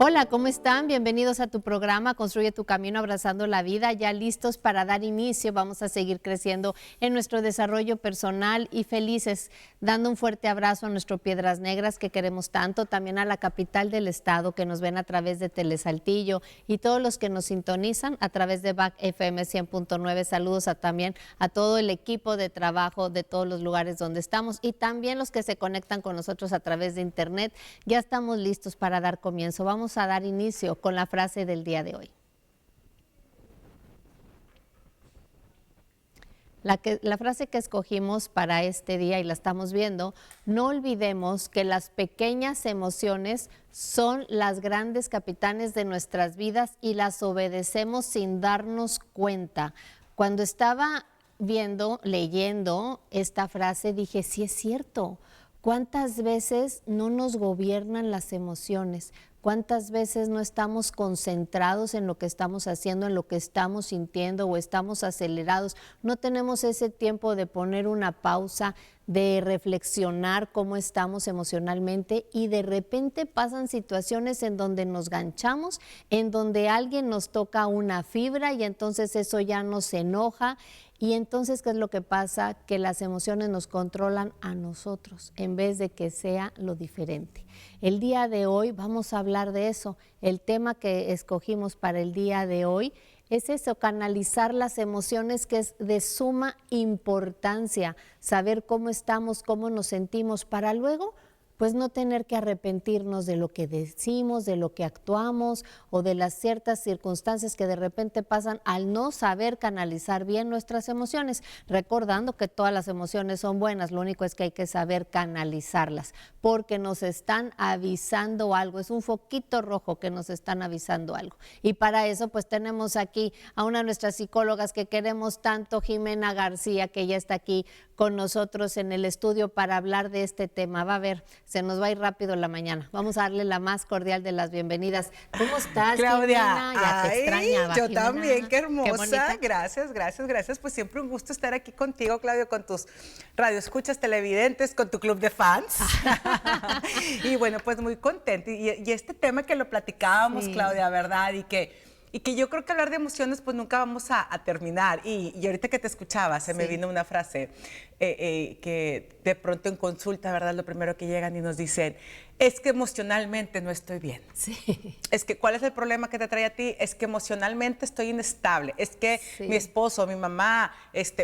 Hola, ¿cómo están? Bienvenidos a tu programa Construye tu Camino Abrazando la Vida. Ya listos para dar inicio. Vamos a seguir creciendo en nuestro desarrollo personal y felices. Dando un fuerte abrazo a nuestro Piedras Negras que queremos tanto, también a la capital del estado que nos ven a través de Telesaltillo y todos los que nos sintonizan a través de BAC FM 100.9. Saludos también a todo el equipo de trabajo de todos los lugares donde estamos y también los que se conectan con nosotros a través de internet. Ya estamos listos para dar comienzo. Vamos a dar inicio con la frase del día de hoy. La frase que escogimos para este día y la estamos viendo: no olvidemos que las pequeñas emociones son las grandes capitanes de nuestras vidas y las obedecemos sin darnos cuenta. Cuando estaba leyendo esta frase, dije, sí es cierto. ¿Cuántas veces no nos gobiernan las emociones? ¿Cuántas veces no estamos concentrados en lo que estamos haciendo, en lo que estamos sintiendo o estamos acelerados? No tenemos ese tiempo de poner una pausa, de reflexionar cómo estamos emocionalmente y de repente pasan situaciones en donde nos ganchamos, en donde alguien nos toca una fibra y entonces eso ya nos enoja. Y entonces, ¿qué es lo que pasa? Que las emociones nos controlan a nosotros en vez de que sea lo diferente. El día de hoy vamos a hablar de eso. El tema que escogimos para el día de hoy es eso, canalizar las emociones, que es de suma importancia, saber cómo estamos, cómo nos sentimos, para luego pues no tener que arrepentirnos de lo que decimos, de lo que actuamos o de las ciertas circunstancias que de repente pasan al no saber canalizar bien nuestras emociones, recordando que todas las emociones son buenas, lo único es que hay que saber canalizarlas, porque nos están avisando algo, es un foquito rojo que nos están avisando algo. Y para eso pues tenemos aquí a una de nuestras psicólogas que queremos tanto, Jimena García, que ya está aquí con nosotros en el estudio para hablar de este tema. Va a ver, se nos va a ir rápido la mañana. Vamos a darle la más cordial de las bienvenidas. ¿Cómo estás, Claudia? Jimena? Ya te extrañaba, Yo Jimena. también, qué hermosa. Qué bonita. Gracias. Pues siempre un gusto estar aquí contigo, Claudia, con tus radioescuchas televidentes, con tu club de fans. Y bueno, pues muy contenta. Y este tema que lo platicábamos, sí, Claudia, ¿verdad? Y que yo creo que hablar de emociones pues nunca vamos a terminar. Y ahorita que te escuchaba se me vino una frase que de pronto en consulta, ¿verdad? Lo primero que llegan y nos dicen, es que emocionalmente no estoy bien. Sí. Es que, ¿cuál es el problema que te trae a ti? Es que emocionalmente estoy inestable. Es que mi esposo, mi mamá,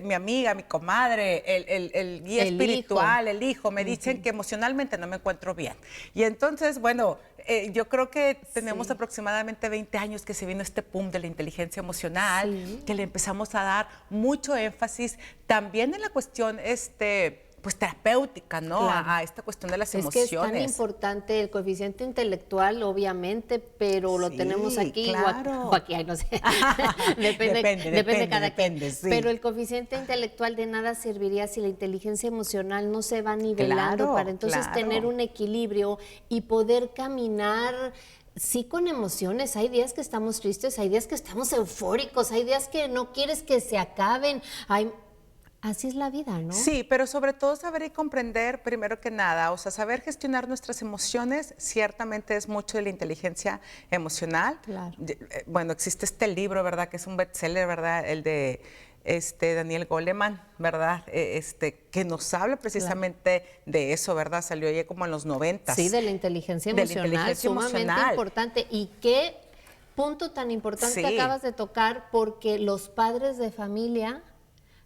mi amiga, mi comadre, el guía espiritual, el hijo, me dicen que emocionalmente no me encuentro bien. Y entonces, bueno, yo creo que tenemos aproximadamente 20 años que se vino este boom de la inteligencia emocional, que le empezamos a dar mucho énfasis también en la cuestión pues terapéutica, ¿no? Claro. A esta cuestión de las emociones. Es que es tan importante el coeficiente intelectual, obviamente, pero lo tenemos aquí, claro. o aquí, ay, no sé. depende de cada quien. Sí. Pero el coeficiente intelectual de nada serviría si la inteligencia emocional no se va nivelando, para entonces tener un equilibrio y poder caminar. Sí, con emociones. Hay días que estamos tristes, hay días que estamos eufóricos, hay días que no quieres que se acaben. Así es la vida, ¿no? Sí, pero sobre todo saber y comprender, primero que nada, o sea, saber gestionar nuestras emociones, ciertamente es mucho de la inteligencia emocional. Claro. Bueno, existe este libro, ¿verdad? Que es un bestseller, ¿verdad? El de Daniel Goleman, ¿verdad? Que nos habla precisamente de eso, ¿verdad? Salió ya como en los 90. Sí, de la inteligencia emocional, sumamente importante. Y qué punto tan importante acabas de tocar, porque los padres de familia,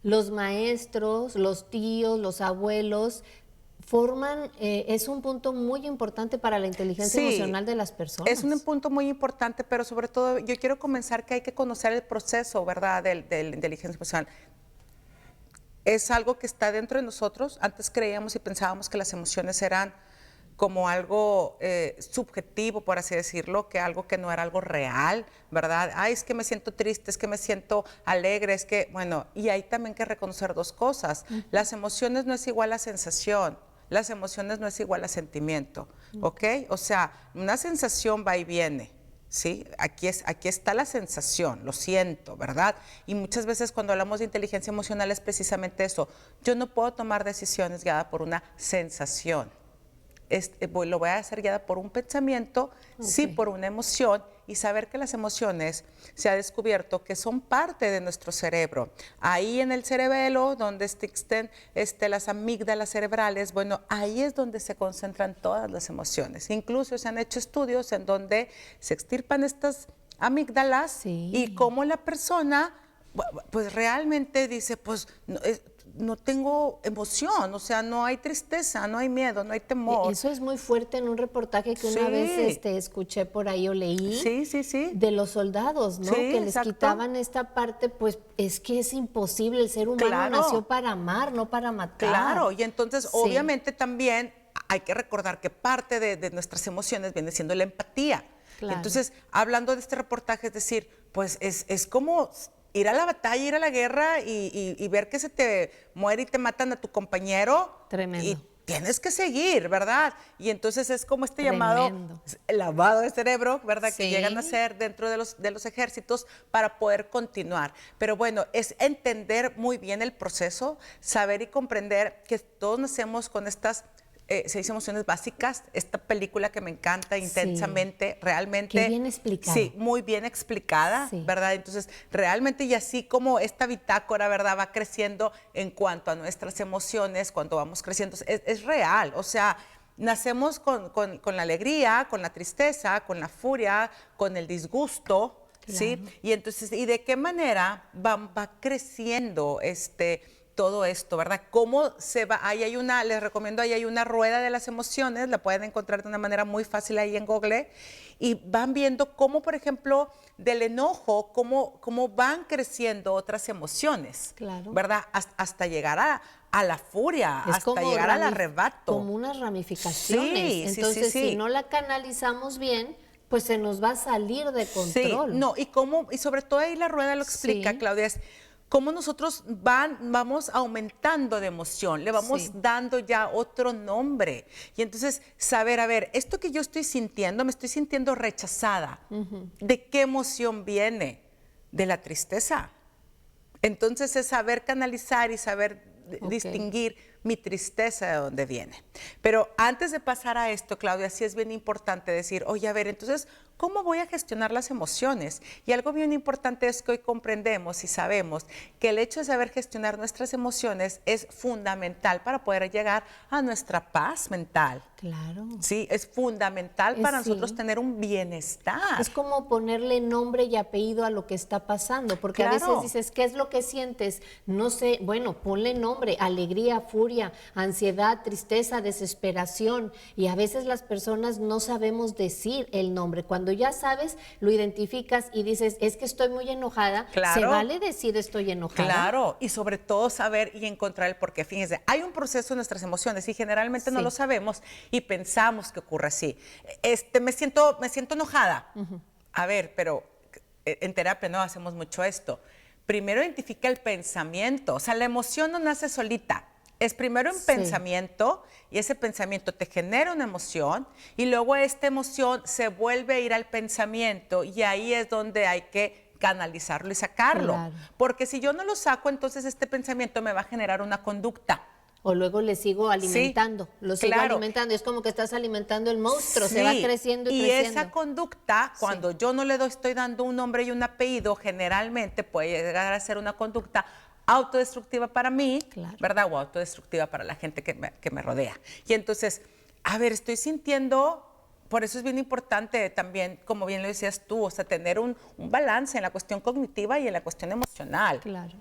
los maestros, los tíos, los abuelos, forman, es un punto muy importante para la inteligencia emocional de las personas. Es un punto muy importante, pero sobre todo yo quiero comenzar que hay que conocer el proceso, ¿verdad?, de la inteligencia emocional. Es algo que está dentro de nosotros. Antes creíamos y pensábamos que las emociones eran como algo subjetivo, por así decirlo, que algo que no era algo real, ¿verdad? Ay, es que me siento triste, es que me siento alegre, es que, bueno, y hay también que reconocer dos cosas. Las emociones no es igual a sensación, las emociones no es igual a sentimiento, ¿ok? O sea, una sensación va y viene, ¿sí? Aquí está la sensación, lo siento, ¿verdad? Y muchas veces cuando hablamos de inteligencia emocional es precisamente eso. Yo no puedo tomar decisiones guiadas por una sensación. lo voy a hacer guiada por un pensamiento, sí por una emoción, y saber que las emociones se ha descubierto que son parte de nuestro cerebro. Ahí en el cerebelo, donde existen las amígdalas cerebrales, bueno, ahí es donde se concentran todas las emociones. Incluso se han hecho estudios en donde se extirpan estas amígdalas y cómo la persona pues realmente dice, pues no tengo emoción, o sea, no hay tristeza, no hay miedo, no hay temor. Eso es muy fuerte en un reportaje que una vez escuché por ahí o leí de los soldados, ¿no? Que les quitaban esta parte, pues es que es imposible, el ser humano nació para amar, no para matar. Claro, y entonces obviamente también hay que recordar que parte de nuestras emociones viene siendo la empatía. Claro. Entonces, hablando de este reportaje, es decir, pues es como ir a la batalla, ir a la guerra y ver que se te muere y te matan a tu compañero. Tremendo. Y tienes que seguir, ¿verdad? Y entonces es como este llamado lavado de cerebro, ¿verdad? Que llegan a hacer dentro de los ejércitos para poder continuar. Pero bueno, es entender muy bien el proceso, saber y comprender que todos nacemos con estas 6 emociones básicas. Esta película que me encanta intensamente, realmente. Qué bien explicada. Sí, muy bien explicada, ¿verdad? Entonces, realmente, y así como esta bitácora, ¿verdad? Va creciendo en cuanto a nuestras emociones, cuando vamos creciendo, es real. O sea, nacemos con la alegría, con la tristeza, con la furia, con el disgusto, ¿sí? Y entonces, ¿y de qué manera va creciendo todo esto, ¿verdad? ¿Cómo se va? Ahí hay les recomiendo, ahí hay una rueda de las emociones, la pueden encontrar de una manera muy fácil ahí en Google, y van viendo cómo, por ejemplo, del enojo, cómo van creciendo otras emociones, ¿verdad? Hasta llegar a la furia, hasta llegar al arrebato. Como unas ramificaciones. Entonces, si no la canalizamos bien, pues se nos va a salir de control. Sí, no, y sobre todo ahí la rueda lo explica, Claudia, es cómo nosotros vamos aumentando de emoción, le vamos dando ya otro nombre. Y entonces, saber, a ver, esto que yo estoy sintiendo, me estoy sintiendo rechazada. ¿De qué emoción viene? De la tristeza. Entonces, es saber canalizar y saber distinguir mi tristeza de dónde viene. Pero antes de pasar a esto, Claudia, sí es bien importante decir, oye, a ver, entonces, ¿cómo voy a gestionar las emociones? Y algo bien importante es que hoy comprendemos y sabemos que el hecho de saber gestionar nuestras emociones es fundamental para poder llegar a nuestra paz mental. Claro. Sí, es fundamental para nosotros tener un bienestar. Es como ponerle nombre y apellido a lo que está pasando, porque a veces dices, ¿qué es lo que sientes? No sé, bueno, ponle nombre, alegría, furia, ansiedad, tristeza, desesperación, y a veces las personas no sabemos decir el nombre. Cuando ya sabes, lo identificas y dices, es que estoy muy enojada, ¿se vale decir estoy enojada? Claro, y sobre todo saber y encontrar el porqué. Fíjense, hay un proceso en nuestras emociones y generalmente no lo sabemos y pensamos que ocurre así. Me siento enojada. A ver, pero en terapia no hacemos mucho esto. Primero identifica el pensamiento, o sea, la emoción no nace solita. Es primero un pensamiento y ese pensamiento te genera una emoción y luego esta emoción se vuelve a ir al pensamiento y ahí es donde hay que canalizarlo y sacarlo. Porque si yo no lo saco, entonces este pensamiento me va a generar una conducta. O luego le sigo alimentando, lo sigo alimentando. Es como que estás alimentando el monstruo, se va creciendo y creciendo. Y esa conducta, cuando yo no le estoy dando un nombre y un apellido, generalmente puede llegar a ser una conducta autodestructiva para mí, ¿verdad? O autodestructiva para la gente que me rodea. Y entonces, a ver, estoy sintiendo, por eso es bien importante también, como bien lo decías tú, o sea, tener un balance en la cuestión cognitiva y en la cuestión emocional. Claro.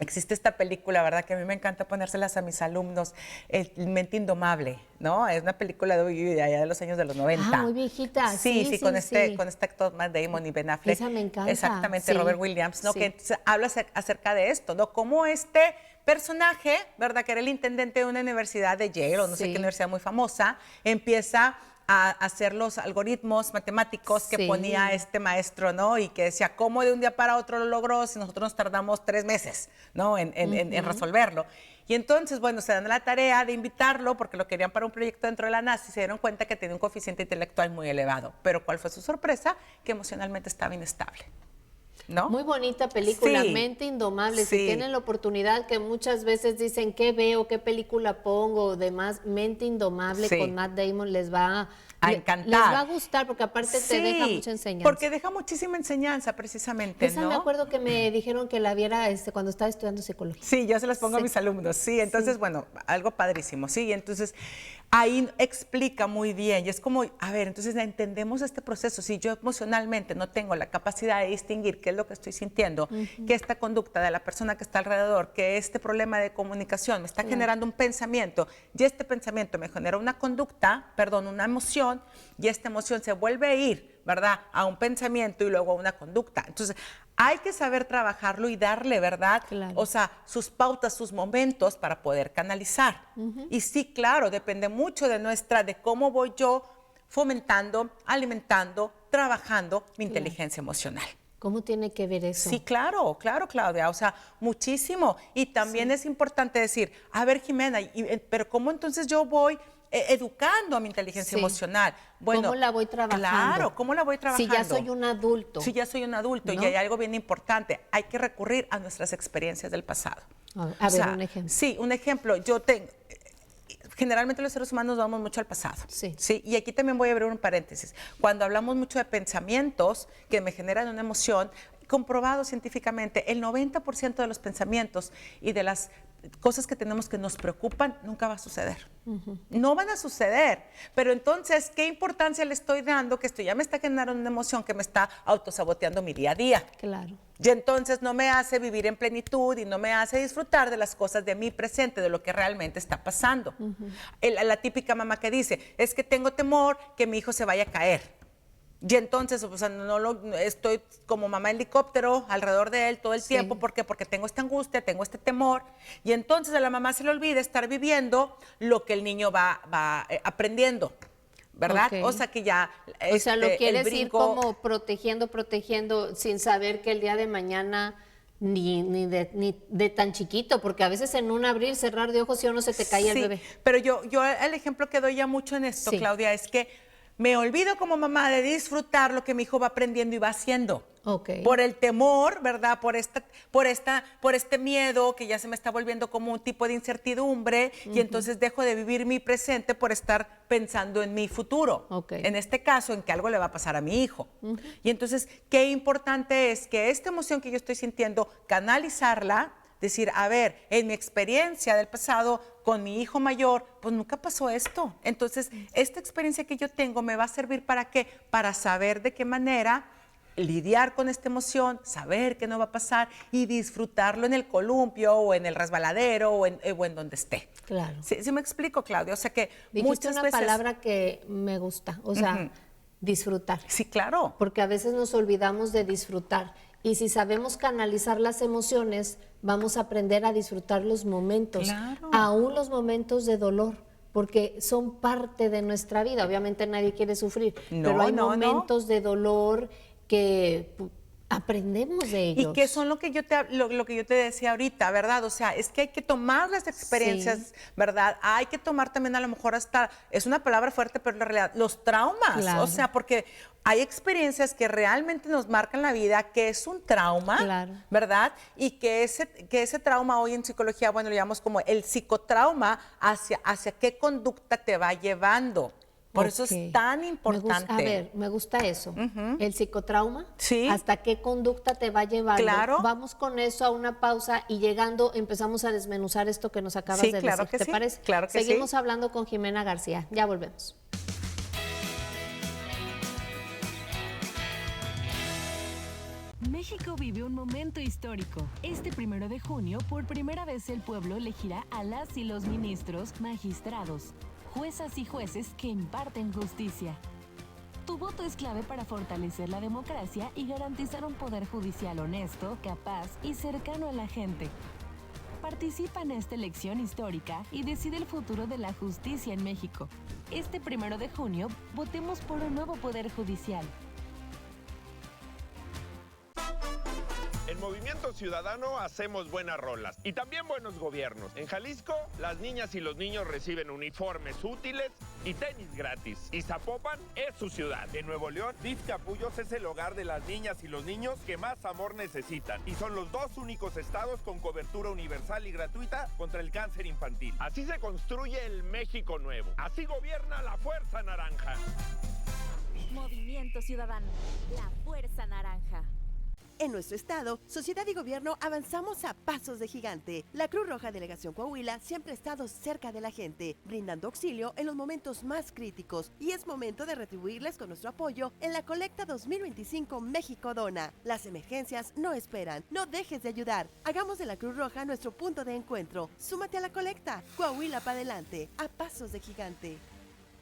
Existe esta película, ¿verdad? Que a mí me encanta ponérselas a mis alumnos, El Mente Indomable, ¿no? Es una película de allá de los años de los 90. Ah, muy viejita. Sí, con este actor Matt Damon y Ben Affleck. Esa me encanta. Exactamente, Robert Williams, ¿no? Que habla acerca de esto, ¿no? Cómo este personaje, ¿verdad? Que era el intendente de una universidad de Yale, o no sé qué universidad muy famosa, empieza a hacer los algoritmos matemáticos que ponía este maestro, ¿no? Y que decía, ¿cómo de un día para otro lo logró si nosotros nos tardamos 3 meses, ¿no? En resolverlo. Y entonces, bueno, se dan la tarea de invitarlo porque lo querían para un proyecto dentro de la NASA y se dieron cuenta que tenía un coeficiente intelectual muy elevado. Pero ¿cuál fue su sorpresa? Que emocionalmente estaba inestable. ¿no? Muy bonita película, Sí, Mente Indomable. sí. Si tienen la oportunidad, que muchas veces dicen qué veo, qué película pongo, o demás, Mente Indomable Sí. con Matt Damon les va A les encantar. va a gustar porque aparte te deja mucha enseñanza. Porque deja muchísima enseñanza precisamente, Esa ¿no? me acuerdo que me dijeron que la viera cuando estaba estudiando psicología. Sí, yo se las pongo a Sí. mis alumnos, sí, entonces, bueno, algo padrísimo, sí, entonces ahí explica muy bien y es como, a ver, entonces entendemos este proceso, si yo emocionalmente no tengo la capacidad de distinguir qué es lo que estoy sintiendo, que esta conducta de la persona que está alrededor, que este problema de comunicación me está generando un pensamiento y este pensamiento me genera una conducta, perdón, una emoción y esta emoción se vuelve a ir, ¿verdad? A un pensamiento y luego a una conducta. Entonces, hay que saber trabajarlo y darle, ¿verdad? Claro. O sea, sus pautas, sus momentos para poder canalizar. Y sí, claro, depende mucho de cómo voy yo fomentando, alimentando, trabajando mi inteligencia emocional. ¿Cómo tiene que ver eso? Sí, claro, claro, Claudia, o sea, muchísimo. Y también es importante decir, a ver, Jimena, pero ¿cómo entonces yo voy educando a mi inteligencia emocional? Bueno, ¿cómo la voy trabajando? Claro, ¿cómo la voy trabajando? Si ya soy un adulto. Si ya soy un adulto, ¿no? y hay algo bien importante, hay que recurrir a nuestras experiencias del pasado. A ver, un ejemplo. Sí, un ejemplo, generalmente los seres humanos vamos mucho al pasado. Sí. Sí. Y aquí también voy a abrir un paréntesis. Cuando hablamos mucho de pensamientos que me generan una emoción, comprobado científicamente, el 90% de los pensamientos y de las cosas que tenemos que nos preocupan nunca va a suceder. No van a suceder. Pero entonces, ¿qué importancia le estoy dando que esto ya me está generando una emoción que me está autosaboteando mi día a día? Claro. Y entonces no me hace vivir en plenitud y no me hace disfrutar de las cosas de mi presente, de lo que realmente está pasando. La típica mamá que dice, es que tengo temor que mi hijo se vaya a caer. Y entonces, o sea, estoy como mamá helicóptero alrededor de él todo el tiempo. ¿Por qué? Porque tengo esta angustia, tengo este temor. Y entonces a la mamá se le olvida estar viviendo lo que el niño va aprendiendo. ¿Verdad? Okay. O sea que ya o sea, lo quieres ir como protegiendo sin saber que el día de mañana ni de tan chiquito, porque a veces en un abrir, cerrar de ojos, si o no se te cae el bebé. Pero yo el ejemplo que doy ya mucho en esto, Claudia, es que me olvido como mamá de disfrutar lo que mi hijo va aprendiendo y va haciendo. Por el temor, ¿verdad? Por este miedo que ya se me está volviendo como un tipo de incertidumbre y entonces dejo de vivir mi presente por estar pensando en mi futuro. En este caso, en que algo le va a pasar a mi hijo. Y entonces, qué importante es que esta emoción que yo estoy sintiendo, canalizarla, decir, a ver, en mi experiencia del pasado con mi hijo mayor, pues nunca pasó esto. Entonces, esta experiencia que yo tengo me va a servir ¿para qué? Para saber de qué manera lidiar con esta emoción, saber que no va a pasar y disfrutarlo en el columpio o en el resbaladero o en donde esté. Claro. ¿Sí me explico, Claudia? O sea que dijiste muchas una veces... palabra que me gusta, o sea, disfrutar. Sí, claro. Porque a veces nos olvidamos de disfrutar. Y si sabemos canalizar las emociones, vamos a aprender a disfrutar los momentos, aún los momentos de dolor, porque son parte de nuestra vida. Obviamente nadie quiere sufrir, pero hay momentos de dolor que aprendemos de ellos. Y que son lo que yo te decía ahorita, ¿verdad? O sea, es que hay que tomar las experiencias, ¿verdad? Hay que tomar también a lo mejor hasta, es una palabra fuerte, pero en realidad, los traumas. O sea, porque hay experiencias que realmente nos marcan la vida, que es un trauma, ¿verdad? Y que ese trauma hoy en psicología, bueno, lo llamamos como el psicotrauma, hacia qué conducta te va llevando. Por eso es tan importante. Me gusta eso. El psicotrauma, sí. ¿Hasta qué conducta te va llevando? Claro. Vamos con eso a una pausa y llegando empezamos a desmenuzar esto que nos acabas de decir. Que ¿Te parece? Claro que Seguimos hablando con Jimena García. Ya volvemos. México vive un momento histórico. Este 1 de junio, por primera vez el pueblo elegirá a las y los ministros, magistrados, juezas y jueces que imparten justicia. Tu voto es clave para fortalecer la democracia y garantizar un poder judicial honesto, capaz y cercano a la gente. Participa en esta elección histórica y decide el futuro de la justicia en México. Este 1 de junio, votemos por un nuevo poder judicial. En Movimiento Ciudadano hacemos buenas rolas y también buenos gobiernos. En Jalisco, las niñas y los niños reciben uniformes útiles y tenis gratis. Y Zapopan es su ciudad. En Nuevo León, DIF Capullos es el hogar de las niñas y los niños que más amor necesitan. Y son los 2 únicos estados con cobertura universal y gratuita contra el cáncer infantil. Así se construye el México nuevo. Así gobierna la Fuerza Naranja. Movimiento Ciudadano, la Fuerza Naranja. En nuestro estado, sociedad y gobierno avanzamos a pasos de gigante. La Cruz Roja Delegación Coahuila siempre ha estado cerca de la gente, brindando auxilio en los momentos más críticos. Y es momento de retribuirles con nuestro apoyo en la colecta 2025 México Dona. Las emergencias no esperan. No dejes de ayudar. Hagamos de la Cruz Roja nuestro punto de encuentro. Súmate a la colecta. Coahuila para adelante, a pasos de gigante.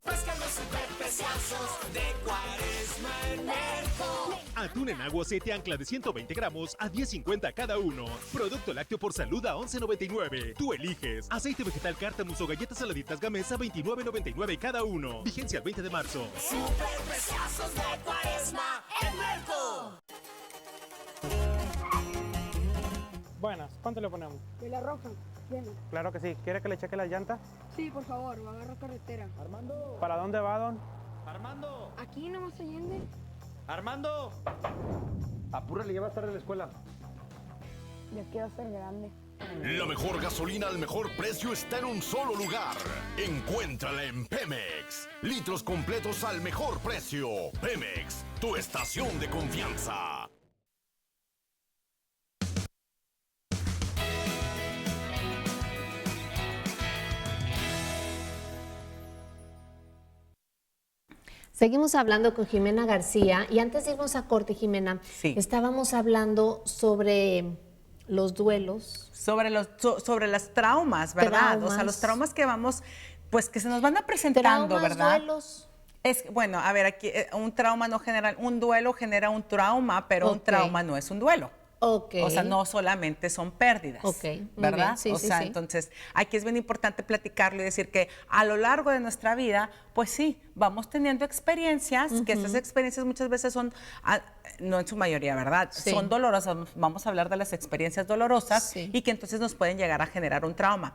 Busca los superpreciosos de Cuaresma en Merco. Atún en agua 7 ancla de 120 gramos a 10.50 cada uno. Producto lácteo por salud a 11.99. Tú eliges. Aceite vegetal Cártamus o galletas saladitas Gamesa a 29.99 cada uno. Vigencia el 20 de marzo. Superpreciosos de Cuaresma en Merco. Buenas, ¿cuánto le ponemos? De la roja, bien. Claro que sí. ¿Quiere que le cheque las llantas? Sí, por favor, va a agarrar carretera. Armando. ¿Para dónde va, don? Armando. Aquí nomás Allende. Armando. Apúrale, ya va a estar en la escuela. Ya quiero ser grande. La mejor gasolina al mejor precio está en un solo lugar. Encuéntrala en Pemex. Litros completos al mejor precio. Pemex, tu estación de confianza. Seguimos hablando con Jimena García y antes de irnos a corte, Jimena, estábamos hablando sobre los duelos. Sobre las traumas, ¿verdad? O sea, los traumas que vamos, pues que se nos van a presentando, traumas, ¿verdad? Duelos. Bueno, a ver, aquí un trauma no genera, un duelo genera un trauma, pero un trauma no es un duelo. Okay. O sea, no solamente son pérdidas, ¿verdad? Sí, o sea, entonces aquí es bien importante platicarlo y decir que a lo largo de nuestra vida, pues sí, vamos teniendo experiencias, que estas experiencias muchas veces son, no en su mayoría, ¿verdad? Son dolorosas, vamos a hablar de las experiencias dolorosas y que entonces nos pueden llegar a generar un trauma.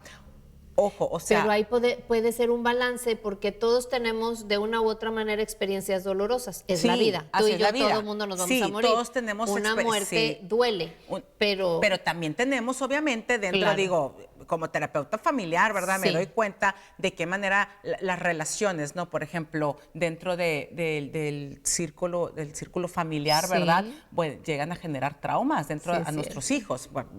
Ojo, o sea... Pero ahí puede ser un balance porque todos tenemos de una u otra manera experiencias dolorosas. Es la vida. Tú y yo, todo el mundo nos vamos a morir. Todos tenemos una muerte duele, pero también tenemos, obviamente, dentro, digo, como terapeuta familiar, ¿verdad? Me doy cuenta de qué manera las relaciones, ¿no? Por ejemplo, dentro del círculo familiar, ¿verdad? Pues llegan a generar traumas dentro a nuestros hijos. Bueno,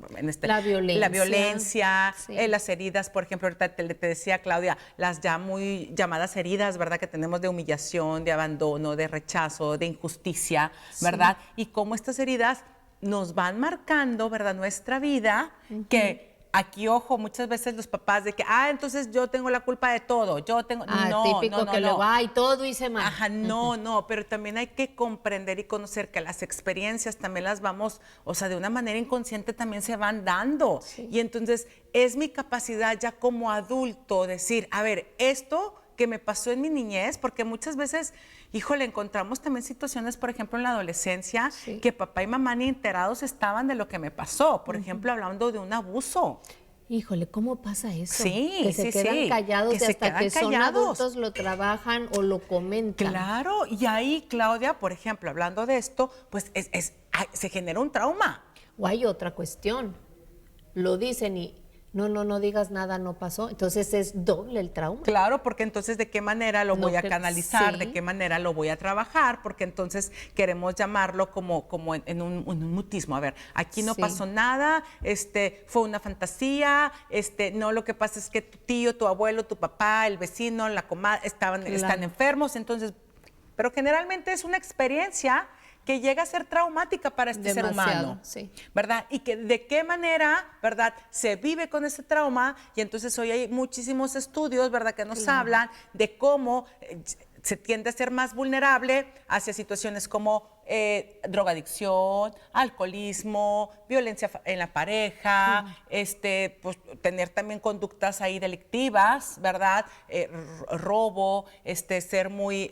la violencia, las heridas, por ejemplo, ahorita te decía, Claudia, las ya muy llamadas heridas, ¿verdad? Que tenemos de humillación, de abandono, de rechazo, de injusticia, ¿verdad? Y cómo estas heridas nos van marcando, ¿verdad? Nuestra vida, que aquí, ojo, muchas veces los papás de que, entonces yo tengo la culpa de todo, yo tengo... típico que luego, todo hice mal. Ajá, no, pero también hay que comprender y conocer que las experiencias también las vamos, o sea, de una manera inconsciente también se van dando. Y entonces es mi capacidad ya como adulto decir, a ver, esto que me pasó en mi niñez, porque muchas veces, híjole, encontramos también situaciones, por ejemplo, en la adolescencia, que papá y mamá ni enterados estaban de lo que me pasó. Por ejemplo, hablando de un abuso. Híjole, ¿cómo pasa eso? Sí, que se quedan callados y hasta que son adultos lo trabajan o lo comentan. Claro, y ahí, Claudia, por ejemplo, hablando de esto, pues se genera un trauma. O hay otra cuestión. Lo dicen y... No digas nada, no pasó. Entonces es doble el trauma. Claro, porque entonces de qué manera lo voy a canalizar, de qué manera lo voy a trabajar, porque entonces queremos llamarlo como en un mutismo. A ver, aquí no pasó nada, fue una fantasía, no, lo que pasa es que tu tío, tu abuelo, tu papá, el vecino, la comadre están enfermos, entonces, pero generalmente es una experiencia que llega a ser traumática para este ser humano, ¿verdad? Y que de qué manera, ¿verdad?, se vive con ese trauma, y entonces hoy hay muchísimos estudios, ¿verdad?, que nos hablan de cómo se tiende a ser más vulnerable hacia situaciones como drogadicción, alcoholismo, violencia en la pareja, pues, tener también conductas ahí delictivas, ¿verdad? Robo, ser muy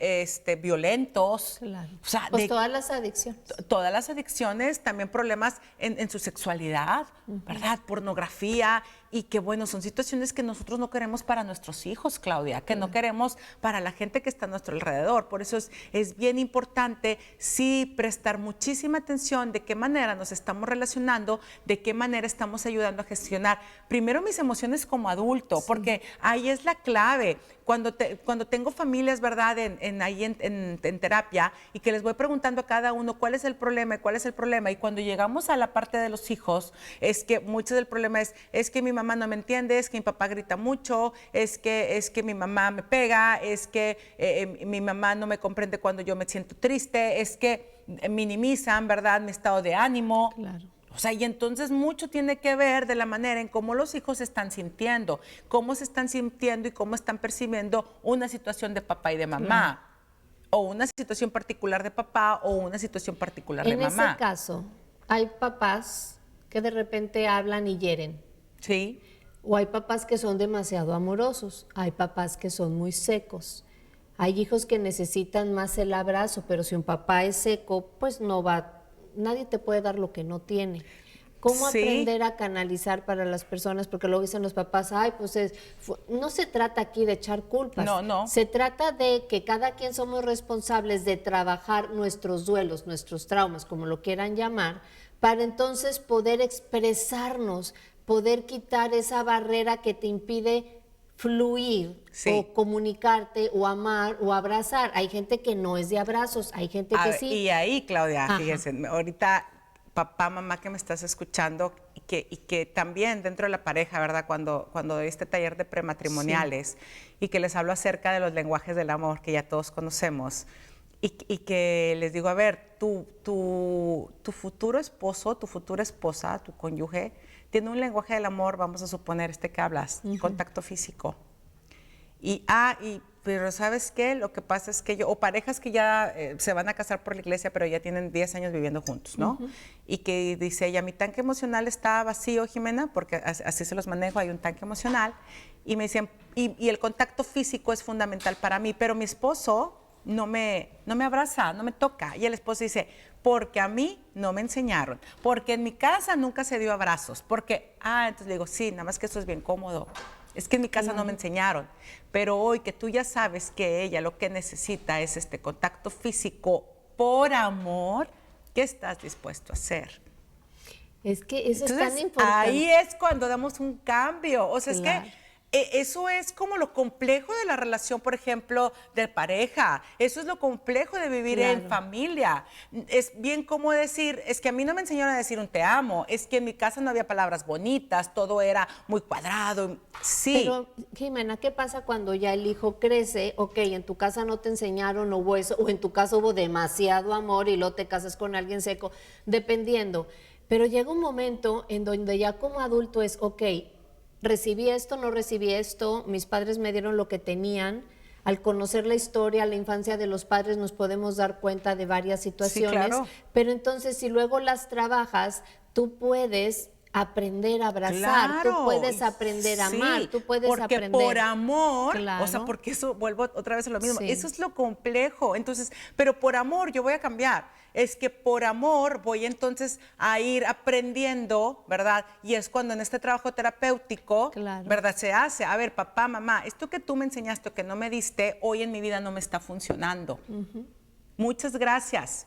violentos. Claro. O sea, pues todas las adicciones. Todas las adicciones, también problemas en su sexualidad, ¿verdad? Pornografía, y que bueno, son situaciones que nosotros no queremos para nuestros hijos, Claudia, que no queremos para la gente que está a nuestro alrededor. Por eso es bien importante sí prestar muchísima atención de qué manera nos estamos relacionando, de qué manera estamos ayudando a gestionar primero mis emociones como adulto, porque ahí es la clave. Cuando tengo familias, ¿verdad?, en terapia, y que les voy preguntando a cada uno cuál es el problema, y cuando llegamos a la parte de los hijos, es que mucho del problema es que mi mamá no me entiende, es que mi papá grita mucho, es que mi mamá me pega, es que mi mamá no me comprende cuando yo me siento triste, es que minimizan, ¿verdad?, mi estado de ánimo. Claro. O sea, y entonces mucho tiene que ver de la manera en cómo los hijos se están sintiendo y cómo están percibiendo una situación de papá y de mamá, o una situación particular de papá o una situación particular de mamá. En ese caso, hay papás que de repente hablan y hieren. Sí. O hay papás que son demasiado amorosos, hay papás que son muy secos. Hay hijos que necesitan más el abrazo, pero si un papá es seco, pues nadie te puede dar lo que no tiene. ¿Cómo aprender a canalizar para las personas? Porque luego dicen los papás, no se trata aquí de echar culpas. No. Se trata de que cada quien somos responsables de trabajar nuestros duelos, nuestros traumas, como lo quieran llamar, para entonces poder expresarnos, poder quitar esa barrera que te impide fluir o comunicarte o amar o abrazar. Hay gente que no es de abrazos, hay gente que sí. Y ahí, Claudia, fíjense, ahorita papá, mamá que me estás escuchando y que también dentro de la pareja, ¿verdad? Cuando doy este taller de prematrimoniales y que les hablo acerca de los lenguajes del amor que ya todos conocemos y que les digo, a ver, tu futuro esposo, tu futura esposa, tu cónyuge, tiene un lenguaje del amor, vamos a suponer que hablas, contacto físico. Pero ¿sabes qué? Lo que pasa es que o parejas que ya se van a casar por la iglesia, pero ya tienen 10 años viviendo juntos, ¿no? Y que dice ella, mi tanque emocional está vacío, Jimena, porque así se los manejo, hay un tanque emocional. Y me dicen, y el contacto físico es fundamental para mí, pero mi esposo no me abraza, no me toca. Y el esposo dice, porque a mí no me enseñaron, porque en mi casa nunca se dio abrazos, entonces le digo, sí, nada más que eso es bien cómodo. Es que en mi casa no me enseñaron, pero hoy que tú ya sabes que ella lo que necesita es este contacto físico por amor, ¿qué estás dispuesto a hacer? Es que eso Entonces, es tan importante. Ahí es cuando damos un cambio. O sea, Claro. es que eso es como lo complejo de la relación, por ejemplo, de pareja. Eso es lo complejo de vivir en familia. Es bien como decir, es que a mí no me enseñaron a decir un te amo, es que en mi casa no había palabras bonitas, todo era muy cuadrado. Sí. Pero, Jimena, ¿qué pasa cuando ya el hijo crece? Ok, en tu casa no te enseñaron, no hubo eso, o en tu casa hubo demasiado amor y luego te casas con alguien seco, dependiendo. Pero llega un momento en donde ya como adulto es, ok, recibí esto, no recibí esto, mis padres me dieron lo que tenían. Al conocer la historia, la infancia de los padres, nos podemos dar cuenta de varias situaciones. Sí, claro. Pero entonces, si luego las trabajas, tú puedes aprender a abrazar, tú puedes aprender a amar, tú puedes aprender. Porque por amor, o sea, porque eso, vuelvo otra vez a lo mismo, eso es lo complejo. Entonces, pero por amor yo voy a cambiar. Es que por amor voy entonces a ir aprendiendo, ¿verdad? Y es cuando en este trabajo terapéutico, ¿verdad? Se hace, a ver, papá, mamá, esto que tú me enseñaste o que no me diste, hoy en mi vida no me está funcionando. Muchas gracias.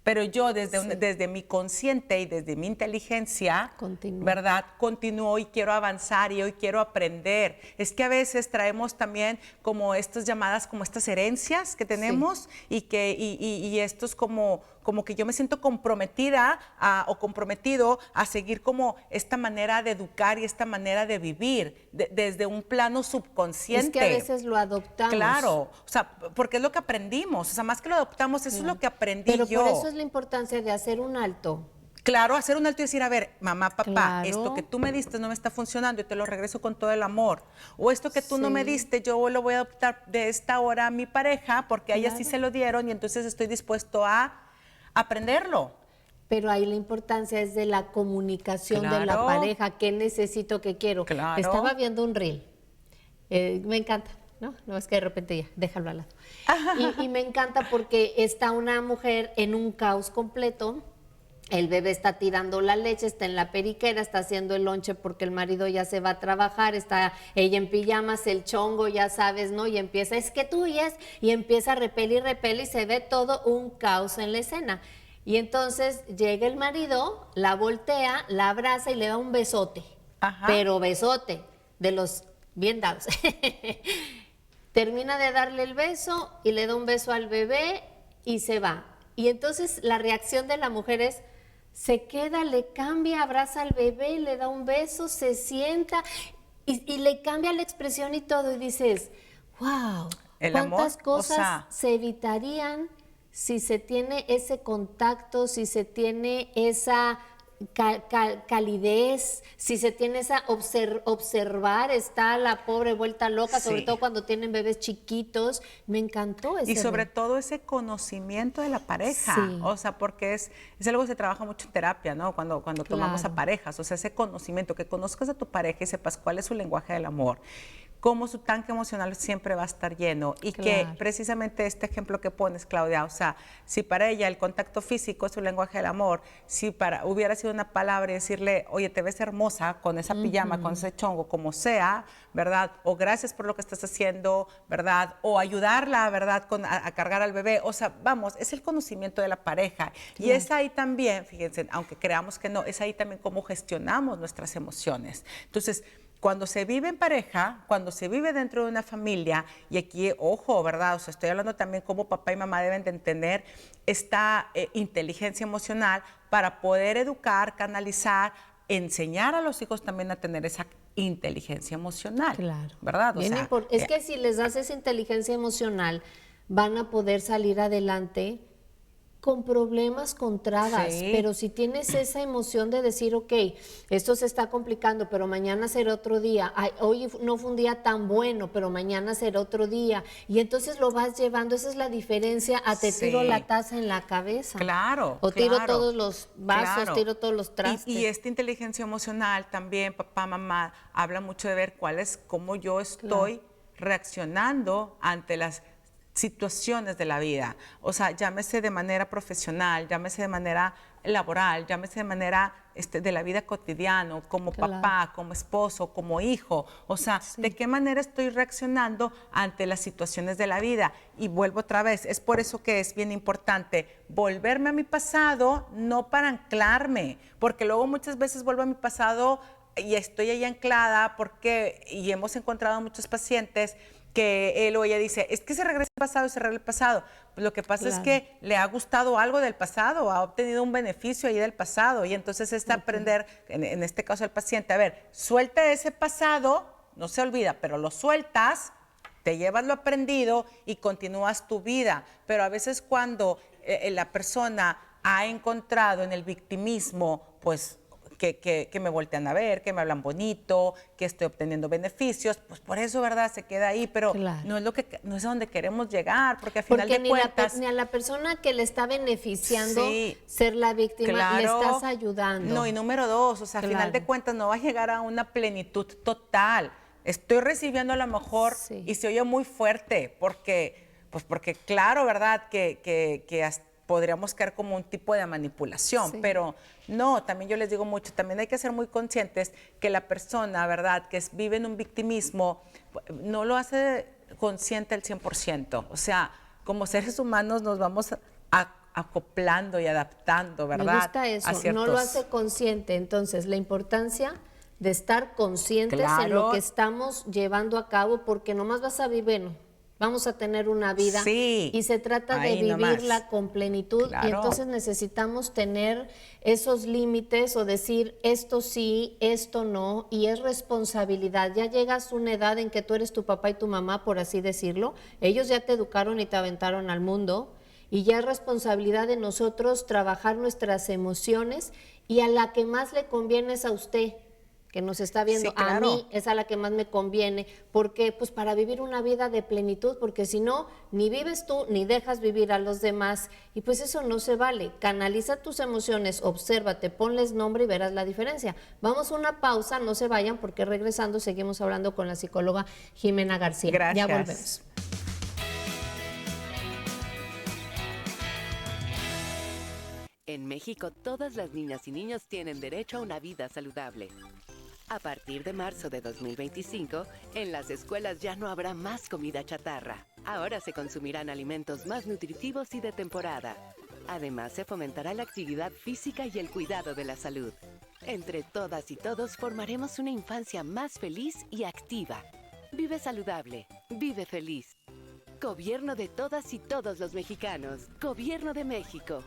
Pero yo desde mi consciente y desde mi inteligencia, ¿verdad? Continúo y quiero avanzar y hoy quiero aprender. Es que a veces traemos también como estas llamadas, como estas herencias que tenemos y esto es como que yo me siento comprometida o comprometido a seguir como esta manera de educar y esta manera de vivir desde un plano subconsciente. Es que a veces lo adoptamos. Claro, o sea, porque es lo que aprendimos, o sea, más que lo adoptamos, eso es lo que aprendí yo. Pero por eso es la importancia de hacer un alto. Claro, hacer un alto y decir, a ver, mamá, papá, esto que tú me diste no me está funcionando y te lo regreso con todo el amor. O esto que tú no me diste, yo lo voy a adoptar de esta hora a mi pareja porque a ella sí se lo dieron y entonces estoy dispuesto a aprenderlo. Pero ahí la importancia es de la comunicación de la Claro. pareja. ¿Qué necesito, qué quiero? Claro. Estaba viendo un reel. Me encanta, ¿no? No es que de repente ya, déjalo al lado. Y me encanta porque está una mujer en un caos completo. El bebé está tirando la leche, está en la periquera, está haciendo el lonche porque el marido ya se va a trabajar, está ella en pijamas, el chongo, ya sabes, ¿no? Y empieza, es que tú y empieza a repelir y se ve todo un caos en la escena. Y entonces llega el marido, la voltea, la abraza y le da un besote. Ajá. Pero besote, de los bien dados. Termina de darle el beso y le da un beso al bebé y se va. Y entonces la reacción de la mujer es, se queda, le cambia, abraza al bebé, le da un beso, se sienta y le cambia la expresión y todo. Y dices, wow, ¿cuántas amor, cosas se evitarían si se tiene ese contacto, si se tiene esa calidez, si se tiene esa observar, está la pobre vuelta loca, sobre todo cuando tienen bebés chiquitos? Me encantó ese. Y sobre todo ese conocimiento de la pareja, Sí. o sea, porque es algo que se trabaja mucho en terapia, ¿no? Cuando tomamos a parejas, o sea, ese conocimiento, que conozcas a tu pareja y sepas cuál es su lenguaje del amor, cómo su tanque emocional siempre va a estar lleno y que precisamente este ejemplo que pones, Claudia, o sea, si para ella el contacto físico es su lenguaje del amor, si hubiera sido una palabra y decirle, oye, te ves hermosa con esa pijama, con ese chongo, como sea, ¿verdad? O gracias por lo que estás haciendo, ¿verdad? O ayudarla, ¿verdad? A cargar al bebé, o sea, vamos, es el conocimiento de la pareja. Y es ahí también, fíjense, aunque creamos que no, es ahí también cómo gestionamos nuestras emociones. Entonces, cuando se vive en pareja, cuando se vive dentro de una familia, y aquí, ojo, ¿verdad? O sea, estoy hablando también cómo papá y mamá deben de tener esta inteligencia emocional para poder educar, canalizar, enseñar a los hijos también a tener esa inteligencia emocional. Claro. ¿Verdad? O sea, es que si les das esa inteligencia emocional, van a poder salir adelante con problemas, con trabas, Sí. pero si tienes esa emoción de decir, ok, esto se está complicando, pero mañana será otro día, ay, hoy no fue un día tan bueno, pero mañana será otro día, y entonces lo vas llevando, esa es la diferencia, a te tiro Sí. la taza en la cabeza. Claro, O tiro claro, todos los vasos, claro. tiro todos los trastes. Y esta inteligencia emocional también, papá, mamá, habla mucho de ver cómo yo estoy reaccionando ante las situaciones de la vida. O sea, llámese de manera profesional, llámese de manera laboral, llámese de manera de la vida cotidiana, como papá, como esposo, como hijo. O sea, ¿de qué manera estoy reaccionando ante las situaciones de la vida? Y vuelvo otra vez, es por eso que es bien importante volverme a mi pasado, no para anclarme, porque luego muchas veces vuelvo a mi pasado y estoy ahí anclada y hemos encontrado muchos pacientes que él o ella dice, es que se regresa el pasado y se arregla el pasado. Pues lo que pasa es que le ha gustado algo del pasado, ha obtenido un beneficio ahí del pasado, y entonces aprender, en este caso el paciente, a ver, suelta ese pasado, no se olvida, pero lo sueltas, te llevas lo aprendido y continúas tu vida. Pero a veces cuando la persona ha encontrado en el victimismo, pues, que me voltean a ver, que me hablan bonito, que estoy obteniendo beneficios, pues por eso, ¿verdad? Se queda ahí, pero no es a donde queremos llegar, porque al final de cuentas... ni a la persona que le está beneficiando ser la víctima, le estás ayudando. No, y número dos, o sea, al final de cuentas no va a llegar a una plenitud total. Estoy recibiendo a lo mejor, y se oye muy fuerte, porque claro, ¿verdad? Que hasta podríamos caer como un tipo de manipulación, pero no, también yo les digo mucho, también hay que ser muy conscientes que la persona, ¿verdad?, que vive en un victimismo, no lo hace consciente al 100%, o sea, como seres humanos nos vamos acoplando y adaptando, ¿verdad? Me gusta eso, no lo hace consciente, entonces la importancia de estar conscientes en lo que estamos llevando a cabo, porque nomás vas a vivir, vamos a tener una vida y se trata de vivirla con plenitud, y entonces necesitamos tener esos límites o decir esto sí, esto no, y es responsabilidad. Ya llegas a una edad en que tú eres tu papá y tu mamá, por así decirlo, ellos ya te educaron y te aventaron al mundo, y ya es responsabilidad de nosotros trabajar nuestras emociones, y a la que más le conviene es a usted, que nos está viendo, Sí, claro. a mí es a la que más me conviene. ¿Por qué? Pues para vivir una vida de plenitud, porque si no, ni vives tú, ni dejas vivir a los demás, y pues eso no se vale. Canaliza tus emociones, obsérvate, ponles nombre y verás la diferencia. Vamos a una pausa, no se vayan, porque regresando seguimos hablando con la psicóloga Jimena García. Gracias. Ya volvemos. En México, todas las niñas y niños tienen derecho a una vida saludable. A partir de marzo de 2025, en las escuelas ya no habrá más comida chatarra. Ahora se consumirán alimentos más nutritivos y de temporada. Además, se fomentará la actividad física y el cuidado de la salud. Entre todas y todos formaremos una infancia más feliz y activa. Vive saludable, vive feliz. Gobierno de todas y todos los mexicanos. Gobierno de México.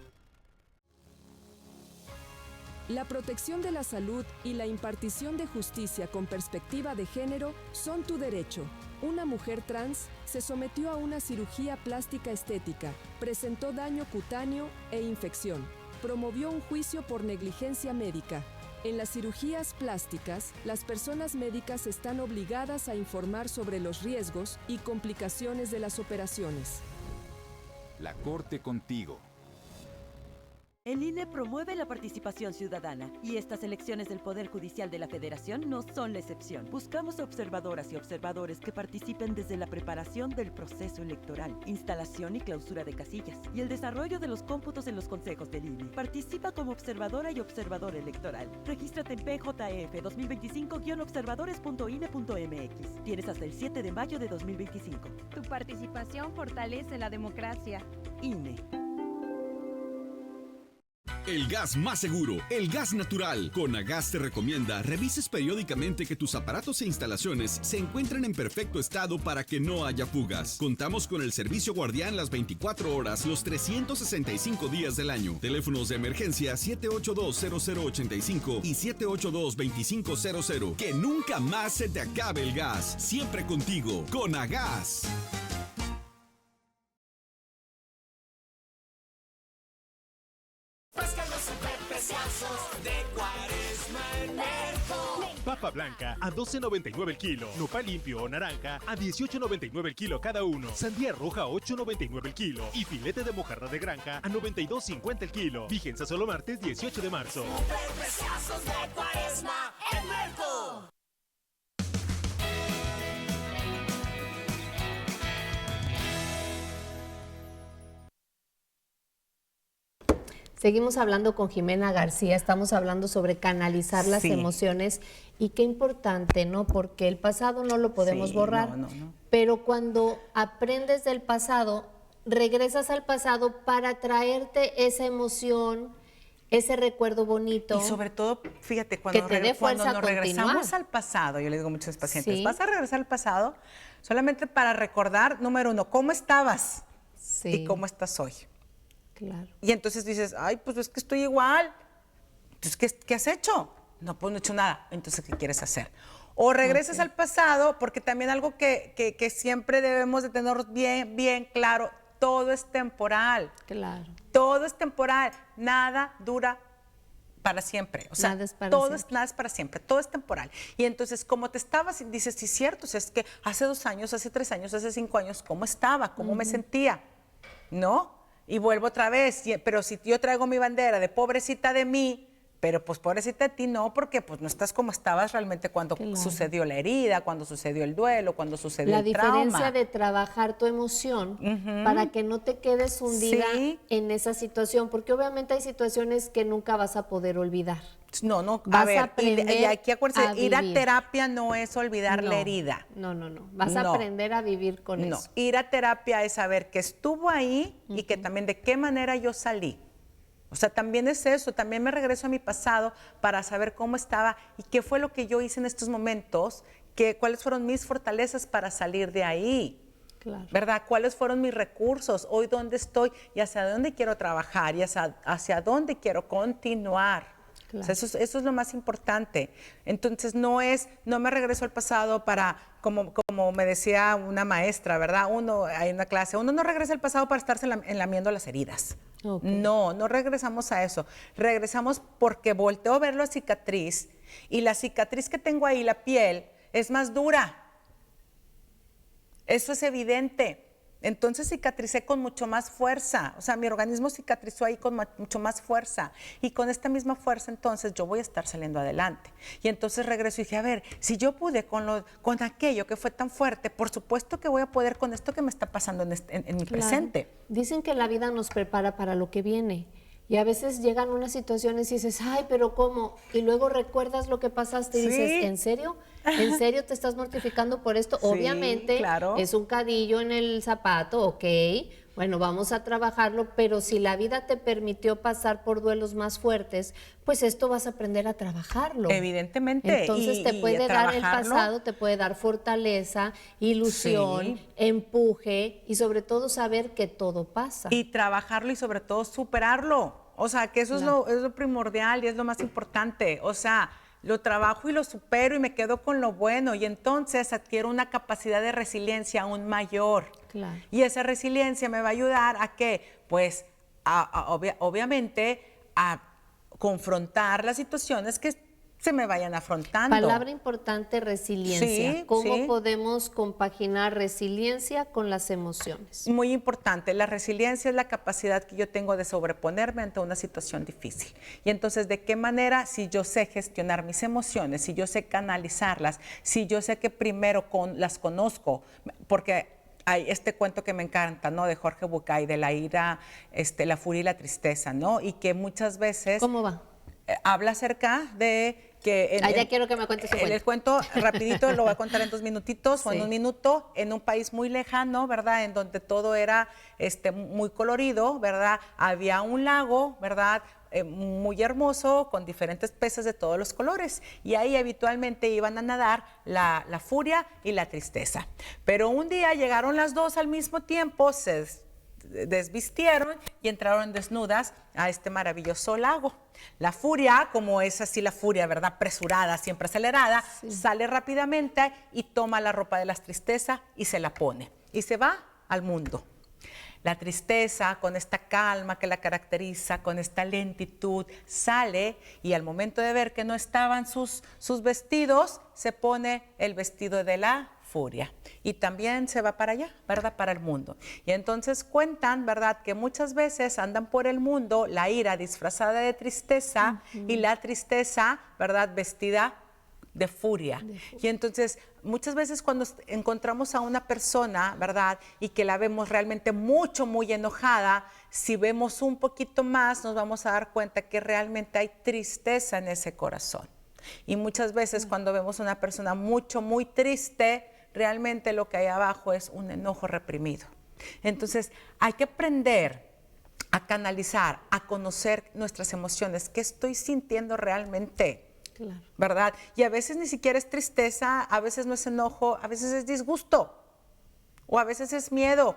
La protección de la salud y la impartición de justicia con perspectiva de género son tu derecho. Una mujer trans se sometió a una cirugía plástica estética, presentó daño cutáneo e infección, promovió un juicio por negligencia médica. En las cirugías plásticas, las personas médicas están obligadas a informar sobre los riesgos y complicaciones de las operaciones. La Corte contigo. El INE promueve la participación ciudadana y estas elecciones del Poder Judicial de la Federación no son la excepción. Buscamos observadoras y observadores que participen desde la preparación del proceso electoral, instalación y clausura de casillas y el desarrollo de los cómputos en los consejos del INE. Participa como observadora y observador electoral. Regístrate en PJF 2025-observadores.ine.mx. Tienes hasta el 7 de mayo de 2025. Tu participación fortalece la democracia. INE. El gas más seguro, el gas natural. Conagas te recomienda revises periódicamente que tus aparatos e instalaciones se encuentren en perfecto estado para que no haya fugas. Contamos con el servicio guardián las 24 horas, los 365 días del año. Teléfonos de emergencia 782-0085 y 782-2500. Que nunca más se te acabe el gas. Siempre contigo. Conagas. Pesca los superpreciosos de Cuaresma en Merco. Papa blanca a $12.99 el kilo. Nopal limpio o naranja a $18.99 el kilo cada uno. Sandía roja a $8.99 el kilo. Y filete de mojarra de granja a $92.50 el kilo. Vigencia solo martes 18 de marzo. Superpreciosos de Cuaresma en Merco. Seguimos hablando con Jimena García, estamos hablando sobre canalizar las emociones y qué importante, ¿no? Porque el pasado no lo podemos borrar, pero cuando aprendes del pasado, regresas al pasado para traerte esa emoción, ese recuerdo bonito. Y sobre todo, fíjate, cuando nos regresamos al pasado, yo le digo a muchos pacientes, vas a regresar al pasado solamente para recordar, número uno, cómo estabas y cómo estás hoy. Claro. Y entonces dices, ay, pues es que estoy igual. Entonces, ¿qué has hecho? No, pues no he hecho nada. Entonces, ¿qué quieres hacer? O regresas al pasado, porque también algo que siempre debemos de tener bien claro, todo es temporal. Claro. Todo es temporal. Nada dura para siempre. O sea, nada es para siempre. Todo es temporal. Y entonces, como te estabas, dices, sí, cierto, o sea, es que hace 2 años, hace 3 años, hace 5 años, ¿cómo estaba? ¿Cómo me sentía? ¿No? Y vuelvo otra vez, pero si yo traigo mi bandera de pobrecita de mí, pero pues pobrecita de ti no, porque pues no estás como estabas realmente cuando sucedió la herida, cuando sucedió el duelo, cuando sucedió el trauma. La diferencia de trabajar tu emoción para que no te quedes hundida en esa situación, porque obviamente hay situaciones que nunca vas a poder olvidar. No, vas a aprender y aquí acuérdense, ir a vivir. terapia no es olvidar la herida. No. Vas a aprender a vivir con eso. Ir a terapia es saber que estuvo ahí y que también de qué manera yo salí. O sea, también es eso, también me regreso a mi pasado para saber cómo estaba y qué fue lo que yo hice en estos momentos, cuáles fueron mis fortalezas para salir de ahí. Claro. ¿Verdad? ¿Cuáles fueron mis recursos? Hoy dónde estoy y hacia dónde quiero trabajar y hacia dónde quiero continuar. Claro. O sea, eso es lo más importante. Entonces, no me regreso al pasado para, como me decía una maestra, ¿verdad? Hay una clase, uno no regresa al pasado para estarse enlamiendo las heridas. Okay. No regresamos a eso. Regresamos porque volteo a ver la cicatriz Y la cicatriz que tengo ahí, la piel, es más dura. Eso es evidente. Entonces cicatricé con mucho más fuerza, o sea, mi organismo cicatrizó ahí con mucho más fuerza y con esta misma fuerza entonces yo voy a estar saliendo adelante. Y entonces regreso y dije, a ver, si yo pude con aquello que fue tan fuerte, por supuesto que voy a poder con esto que me está pasando en mi presente. Dicen que la vida nos prepara para lo que viene. Y a veces llegan unas situaciones y dices, ay, pero ¿cómo? Y luego recuerdas lo que pasaste y dices, ¿en serio? ¿En serio te estás mortificando por esto? Sí, Obviamente claro. es un cadillo en el zapato, ok, bueno, vamos a trabajarlo, pero si la vida te permitió pasar por duelos más fuertes, pues esto vas a aprender a trabajarlo. Evidentemente. Entonces te puede dar el pasado, te puede dar fortaleza, ilusión, empuje y sobre todo saber que todo pasa. Y trabajarlo y sobre todo superarlo. O sea, que eso es lo primordial y es lo más importante. O sea, lo trabajo y lo supero y me quedo con lo bueno y entonces adquiero una capacidad de resiliencia aún mayor. Claro. Y esa resiliencia me va a ayudar a que, pues, obviamente, a confrontar las situaciones que se me vayan afrontando. Palabra importante, resiliencia. Sí, ¿Cómo sí. podemos compaginar resiliencia con las emociones? Muy importante, la resiliencia es la capacidad que yo tengo de sobreponerme ante una situación difícil. Y entonces, ¿de qué manera? Si yo sé gestionar mis emociones, si yo sé canalizarlas, si yo sé que primero las conozco, porque hay este cuento que me encanta, ¿no? De Jorge Bucay, de la ira, la furia y la tristeza, ¿no? Y que muchas veces... ¿Cómo va? Habla acerca de que... ya quiero que me cuentes ese cuento. El cuento rapidito lo voy a contar en 2 minutitos o en Sí. 1 minuto, en un país muy lejano, ¿verdad? En donde todo era muy colorido, ¿verdad? Había un lago, ¿verdad? Muy hermoso, con diferentes peces de todos los colores. Y ahí habitualmente iban a nadar la furia y la tristeza. Pero un día llegaron las dos al mismo tiempo, se desvistieron y entraron desnudas a este maravilloso lago. La furia, como es así la furia, ¿verdad? Apresurada, siempre acelerada, sale rápidamente y toma la ropa de la tristeza y se la pone. Y se va al mundo. La tristeza, con esta calma que la caracteriza, con esta lentitud, sale y al momento de ver que no estaban sus vestidos, se pone el vestido de la furia y también se va para allá, ¿verdad? Para el mundo. Y entonces cuentan, ¿verdad? Que muchas veces andan por el mundo la ira disfrazada de tristeza y la tristeza, ¿verdad? Vestida de furia. Y entonces muchas veces cuando encontramos a una persona, ¿verdad? Y que la vemos realmente muy enojada, si vemos un poquito más nos vamos a dar cuenta que realmente hay tristeza en ese corazón. Y muchas veces cuando vemos a una persona muy triste, realmente lo que hay abajo es un enojo reprimido. Entonces hay que aprender a canalizar, a conocer nuestras emociones. ¿Qué estoy sintiendo realmente? Claro. ¿Verdad? Y a veces ni siquiera es tristeza, a veces no es enojo, a veces es disgusto o a veces es miedo.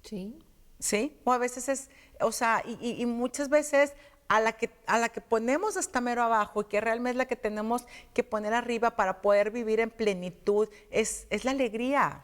Sí. ¿Sí? O a veces es, o sea, y muchas veces a la que ponemos hasta mero abajo y que realmente es la que tenemos que poner arriba para poder vivir en plenitud, es la alegría.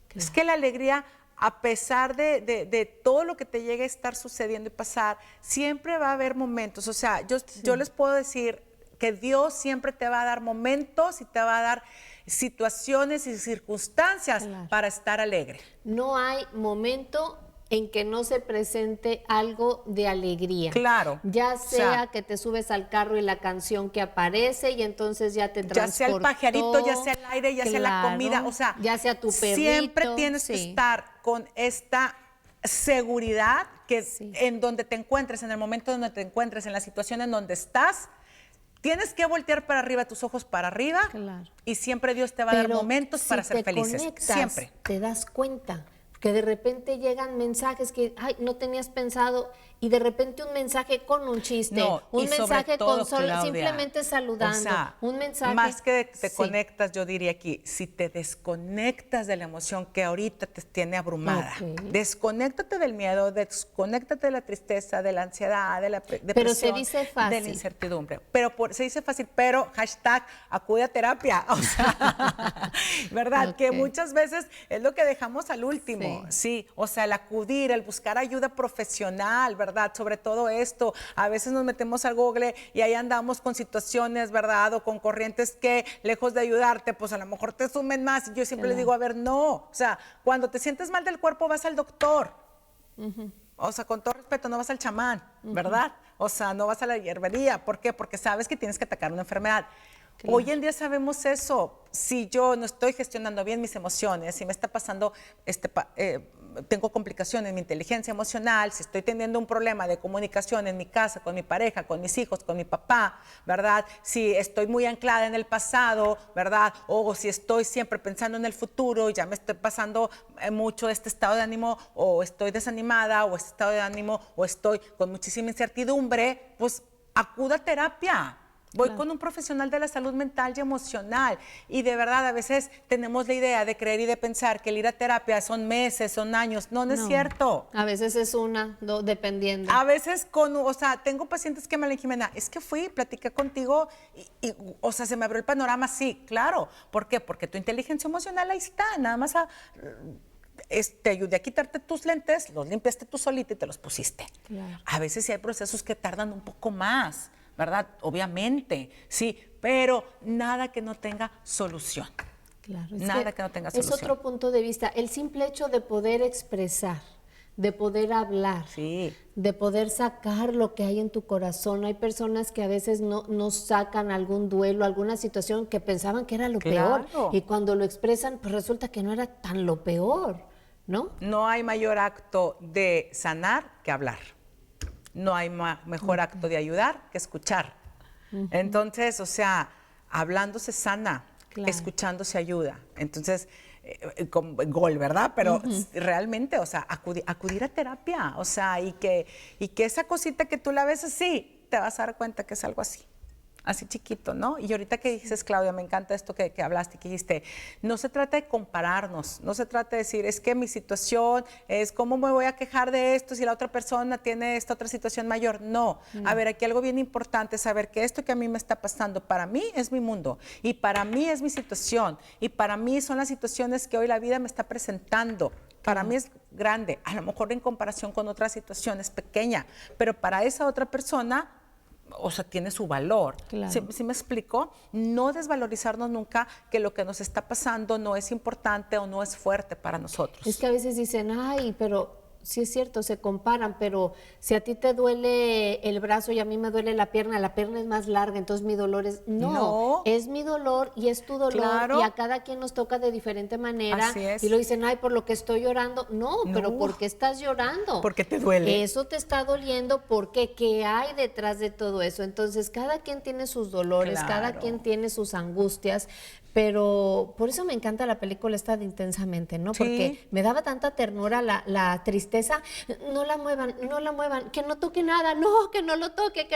Claro. Es que la alegría, a pesar de todo lo que te llegue a estar sucediendo y pasar, siempre va a haber momentos. O sea, yo les puedo decir que Dios siempre te va a dar momentos y te va a dar situaciones y circunstancias para estar alegre. No hay momento en que no se presente algo de alegría. Claro. Ya sea que te subes al carro y la canción que aparece y entonces ya te transportó. Ya sea el pajarito, ya sea el aire, ya sea la comida, o sea, ya sea tu perrito. Siempre tienes que estar con esta seguridad que en donde te encuentres, en el momento donde te encuentres, en la situación en donde estás, tienes que voltear para arriba, tus ojos para arriba, y siempre Dios te va a dar momentos para ser felices. Conectas, siempre. Te das cuenta que de repente llegan mensajes que no tenías pensado y de repente un mensaje con un chiste, un mensaje con solo simplemente saludando, o sea, un mensaje. Más que te conectas, yo diría aquí, si te desconectas de la emoción que ahorita te tiene abrumada, desconéctate del miedo, desconéctate de la tristeza, de la ansiedad, de la depresión, pero se dice fácil, de la incertidumbre. Pero se dice fácil, pero hashtag acude a terapia, o sea, ¿verdad? Que muchas veces es lo que dejamos al último. Sí, o sea, el acudir, el buscar ayuda profesional, ¿verdad? ¿verdad? Sobre todo esto, a veces nos metemos al Google y ahí andamos con situaciones, ¿verdad? O con corrientes que, lejos de ayudarte, pues a lo mejor te sumen más. Y yo siempre les digo, a ver, no, o sea, cuando te sientes mal del cuerpo vas al doctor. O sea, con todo respeto, no vas al chamán, ¿verdad? O sea, no vas a la hierbería. ¿Por qué? Porque sabes que tienes que atacar una enfermedad. Claro. Hoy en día sabemos eso. Si yo no estoy gestionando bien mis emociones, si me está pasando, tengo complicaciones en mi inteligencia emocional, si estoy teniendo un problema de comunicación en mi casa, con mi pareja, con mis hijos, con mi papá, ¿verdad? Si estoy muy anclada en el pasado, ¿verdad? O si estoy siempre pensando en el futuro y ya me estoy pasando mucho este estado de ánimo, o estoy desanimada, o este estado de ánimo, o estoy con muchísima incertidumbre, pues acuda a terapia. Voy con un profesional de la salud mental y emocional. Y de verdad, a veces tenemos la idea de creer y de pensar que el ir a terapia son meses, son años. No es cierto. A veces es dependiendo. A veces o sea, tengo pacientes que me dicen, Jimena, es que fui, platiqué contigo y, o sea, se me abrió el panorama. Sí, claro. ¿Por qué? Porque tu inteligencia emocional ahí está. Nada más te ayudé a quitarte tus lentes, los limpiaste tú solita y te los pusiste. Claro. A veces sí hay procesos que tardan un poco más, ¿verdad? Obviamente, sí, pero nada que no tenga solución. Claro, nada que no tenga solución. Es otro punto de vista. El simple hecho de poder expresar, de poder hablar, de poder sacar lo que hay en tu corazón. Hay personas que a veces no sacan algún duelo, alguna situación que pensaban que era lo peor, y cuando lo expresan, pues resulta que no era tan lo peor, ¿no? No hay mayor acto de sanar que hablar. No hay mejor acto de ayudar que escuchar. Entonces, o sea, hablando se sana, escuchando se ayuda. Entonces, con gol, ¿verdad? Pero realmente, o sea, acudir a terapia, o sea, y que esa cosita que tú la ves así, te vas a dar cuenta que es algo así. Así chiquito, ¿no? Y ahorita que dices, Claudia, me encanta esto que hablaste, que dijiste, no se trata de compararnos, no se trata de decir, es que mi situación es cómo me voy a quejar de esto si la otra persona tiene esta otra situación mayor. No, a ver, aquí algo bien importante es saber que esto que a mí me está pasando, para mí es mi mundo, y para mí es mi situación, y para mí son las situaciones que hoy la vida me está presentando. Para mí es grande, a lo mejor en comparación con otras situaciones pequeña, pero para esa otra persona, o sea, tiene su valor. Claro. ¿Sí me explico? No desvalorizarnos nunca que lo que nos está pasando no es importante o no es fuerte para nosotros. Es que a veces dicen, ay, pero sí es cierto, se comparan, pero si a ti te duele el brazo y a mí me duele la pierna es más larga, entonces mi dolor es... No, es mi dolor y es tu dolor, y a cada quien nos toca de diferente manera. Así es. Y lo dicen, ay, por lo que estoy llorando. No, pero ¿por qué estás llorando? Porque te duele. Eso te está doliendo, porque ¿qué hay detrás de todo eso? Entonces, cada quien tiene sus dolores, cada quien tiene sus angustias, pero por eso me encanta la película esta de Intensamente, ¿no? Porque me daba tanta ternura la tristeza. No la muevan, que no toque nada, no, que no lo toque,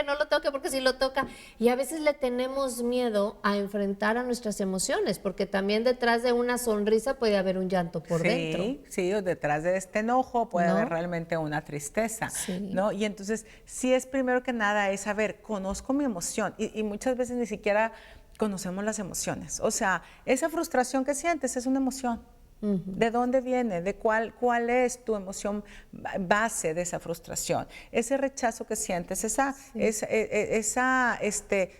porque si lo toca. Y a veces le tenemos miedo a enfrentar a nuestras emociones, porque también detrás de una sonrisa puede haber un llanto por dentro. Sí, detrás de este enojo puede haber realmente una tristeza, ¿no? Y entonces, sí es primero que nada es saber, conozco mi emoción, y muchas veces ni siquiera conocemos las emociones. O sea, esa frustración que sientes es una emoción. ¿De dónde viene? ¿De cuál es tu emoción base de esa frustración? Ese rechazo que sientes, esa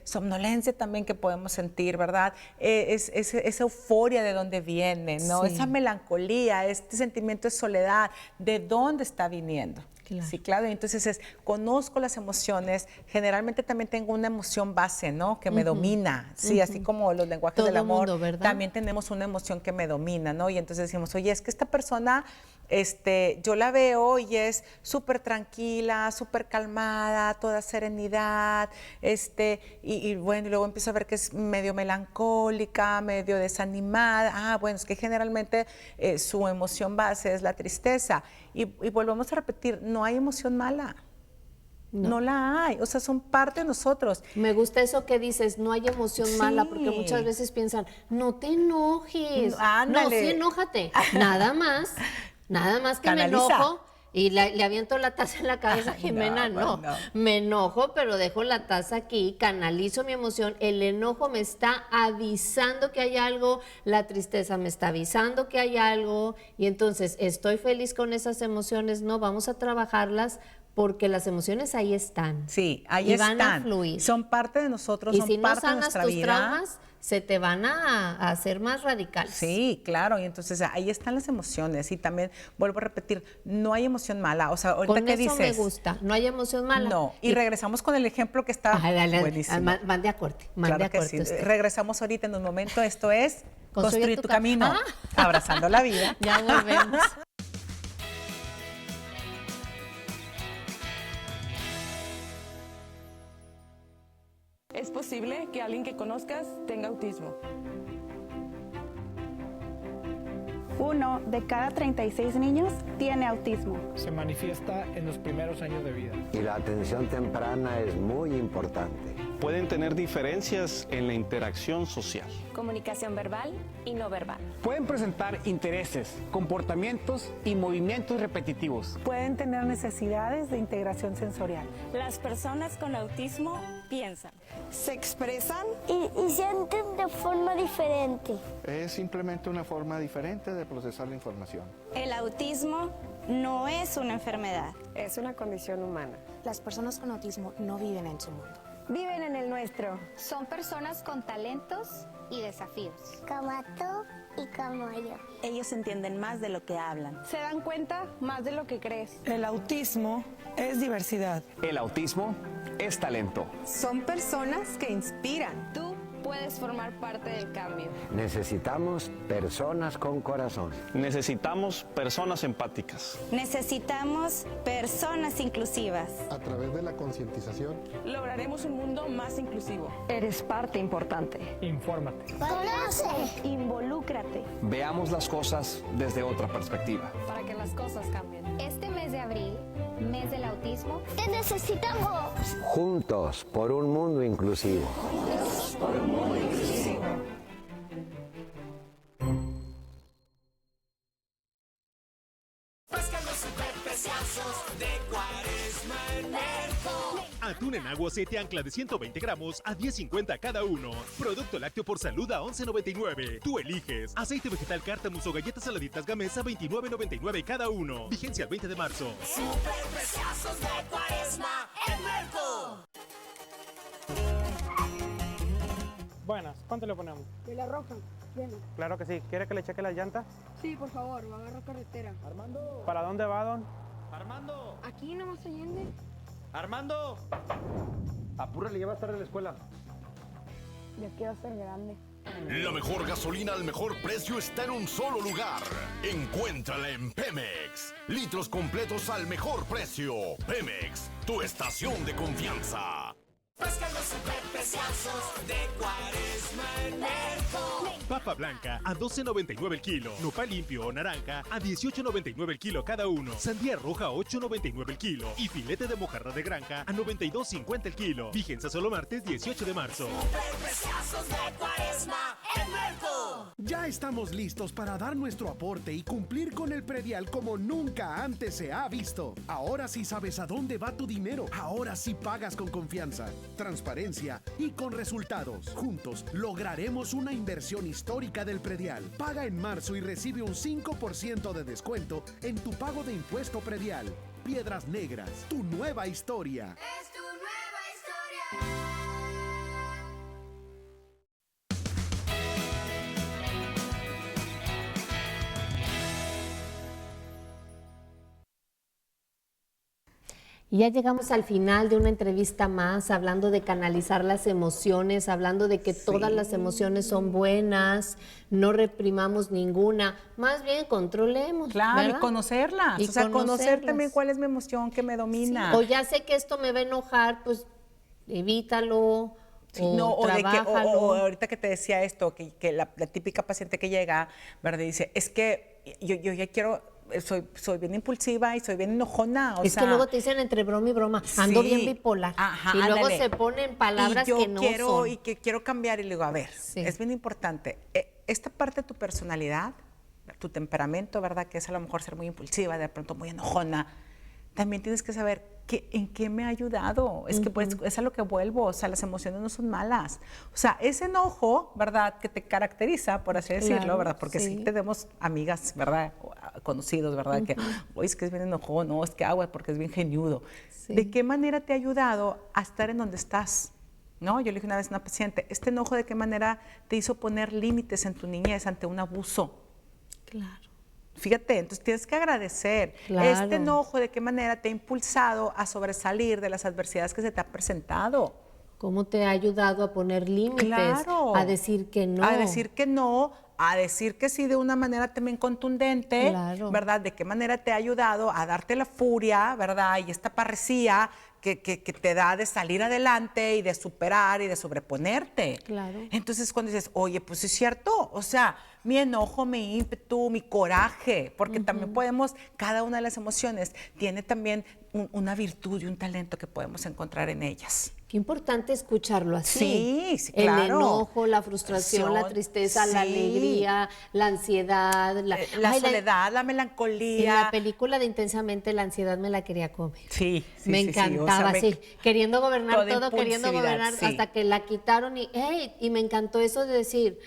somnolencia también que podemos sentir, ¿verdad? Esa euforia de dónde viene, ¿no? Esa melancolía, este sentimiento de soledad, ¿de dónde está viniendo? Claro. Sí, claro. Entonces conozco las emociones, generalmente también tengo una emoción base, ¿no? Que me domina, sí, así como los lenguajes todo del amor, mundo, ¿verdad? También tenemos una emoción que me domina, ¿no? Y entonces decimos, oye, es que esta persona, yo la veo y es súper tranquila, súper calmada, toda serenidad, y bueno, y luego empiezo a ver que es medio melancólica, medio desanimada. Bueno, es que generalmente su emoción base es la tristeza. Y volvemos a repetir, no hay emoción mala. No la hay, o sea, son parte de nosotros. Me gusta eso que dices, no hay emoción mala, porque muchas veces piensan, no te enojes. No, sí, enójate. Nada más que Canaliza. Me enojo y le aviento la taza en la cabeza a Jimena. No, me enojo, pero dejo la taza aquí, canalizo mi emoción. El enojo me está avisando que hay algo, la tristeza me está avisando que hay algo, y entonces estoy feliz con esas emociones, no, vamos a trabajarlas porque las emociones ahí están. Sí, ahí están. van a fluir. Son parte de nosotros, y son si no parte de sanas nuestra tus vida. traumas, se te van a hacer más radicales. Sí, claro, y entonces ahí están las emociones y también, vuelvo a repetir, no hay emoción mala, o sea, ahorita con que eso dices. me gusta, no hay emoción mala. No, y regresamos con el ejemplo que está buenísimo. Mande a corte, Claro que sí. Regresamos ahorita en un momento, esto es Construir tu camino, abrazando la vida. Ya volvemos. Es posible que alguien que conozcas tenga autismo. 1 de cada 36 niños tiene autismo. Se manifiesta en los primeros años de vida. Y la atención temprana es muy importante. Pueden tener diferencias en la interacción social. Comunicación verbal y no verbal. Pueden presentar intereses, comportamientos y movimientos repetitivos. Pueden tener necesidades de integración sensorial. Las personas con autismo piensan, se expresan y sienten de forma diferente. Es simplemente una forma diferente de procesar la información. El autismo no es una enfermedad. Es una condición humana. Las personas con autismo no viven en su mundo. Viven en el nuestro. Son personas con talentos y desafíos. Como tú y como yo. Ellos entienden más de lo que hablan. Se dan cuenta más de lo que crees. El autismo es diversidad. El autismo es talento. Son personas que inspiran. Tú puedes formar parte del cambio. Necesitamos personas con corazón. Necesitamos personas empáticas. Necesitamos personas inclusivas. A través de la concientización, lograremos un mundo más inclusivo. Eres parte importante. Infórmate. Conoce. Involúcrate. Veamos las cosas desde otra perspectiva. Para que las cosas cambien. Este mes de abril, mes del autismo, te necesitamos. Juntos por un mundo inclusivo. Juntos por un mundo inclusivo. Pescando superpreciosos de Cuaresma en Merco. Atún en agua 7 ancla de 120 gramos a 10.50 cada uno. Producto lácteo por salud a 11.99. Tú eliges. Aceite vegetal Cártamus o galletas saladitas Gamesa a 29.99 cada uno. Vigencia el 20 de marzo. Superpreciosos de Cuaresma en Merco. Buenas, ¿cuánto le ponemos? De la roja, llena. Claro que sí. ¿Quiere que le cheque las llantas? Sí, por favor, va a agarrar carretera. Armando. ¿Para dónde va, don? Armando. Aquí nomás Allende. Armando. Apúrale, ya va a estar en la escuela. Ya quiero ser grande. La mejor gasolina al mejor precio está en un solo lugar. Encuéntrala en Pemex. Litros completos al mejor precio. Pemex, tu estación de confianza. Pescando superpreciosos de Cuaresma en Merco. Papa blanca a 12.99 el kilo. Nopal limpio o naranja a 18.99 el kilo cada uno. Sandía roja a 8.99 el kilo. Y filete de mojarra de granja a 92.50 el kilo. Vigencia solo martes 18 de marzo. Superpreciosos de Cuaresma en Merco. Ya estamos listos para dar nuestro aporte y cumplir con el predial como nunca antes se ha visto. Ahora sí sabes a dónde va tu dinero. Ahora sí pagas con confianza, transparencia y con resultados. Juntos lograremos una inversión histórica del predial. Paga en marzo y recibe un 5% de descuento en tu pago de impuesto predial. Piedras Negras, tu nueva historia. Es tu nueva historia. Y ya llegamos al final de una entrevista más, hablando de canalizar las emociones, hablando de que todas las emociones son buenas, no reprimamos ninguna, más bien controlemos. Claro, ¿verdad? y conocerlas. Y o sea, conocer conocerlas. también cuál es mi emoción que me domina. Sí. O ya sé que esto me va a enojar, pues evítalo. Sí, o no, trabájalo. o ahorita que te decía esto, que la típica paciente que llega, ¿verdad? Dice, es que yo ya quiero, soy bien impulsiva y soy bien enojona. O es sea, que luego te dicen entre broma y broma, ando bien bipolar. Ajá, y luego ándale. se ponen palabras que no son. Y que quiero cambiar y le digo, a ver, es bien importante. Esta parte de tu personalidad, tu temperamento, ¿verdad? Que es a lo mejor ser muy impulsiva, de pronto muy enojona. También tienes que saber en qué me ha ayudado. Es que pues, es a lo que vuelvo. O sea, las emociones no son malas. O sea, ese enojo, ¿verdad? Que te caracteriza, por así decirlo, ¿verdad? Porque sí tenemos amigas, ¿verdad? conocidos, ¿verdad? Que, oye, es que es bien enojón, no, es que agua porque es bien geniudo. ¿De qué manera te ha ayudado a estar en donde estás? ¿No? Yo le dije una vez a una paciente, este enojo, ¿de qué manera te hizo poner límites en tu niñez ante un abuso? Claro. Fíjate, entonces tienes que agradecer. Claro. Este enojo, ¿de qué manera te ha impulsado a sobresalir de las adversidades que se te han presentado? ¿Cómo te ha ayudado a poner límites? Claro. A decir que no. A decir que no, a decir que sí de una manera también contundente, Claro. ¿verdad? ¿De qué manera te ha ayudado a darte la furia, ¿verdad? Y esta parresía que te da de salir adelante y de superar y de sobreponerte. Claro. Entonces cuando dices, oye, pues es cierto, o sea, mi enojo, mi ímpetu, mi coraje, porque también podemos, cada una de las emociones tiene también una virtud y un talento que podemos encontrar en ellas. Qué importante escucharlo así. Sí, sí, El claro. enojo, la frustración, la tristeza, la Sí. alegría, la ansiedad, la soledad, la melancolía. En la película de Intensamente, la ansiedad me la quería comer. Sí, sí, me sí, encantaba, sí. Queriendo gobernar toda todo, queriendo impulsividad, gobernar, sí. hasta que la quitaron y me encantó eso de decir,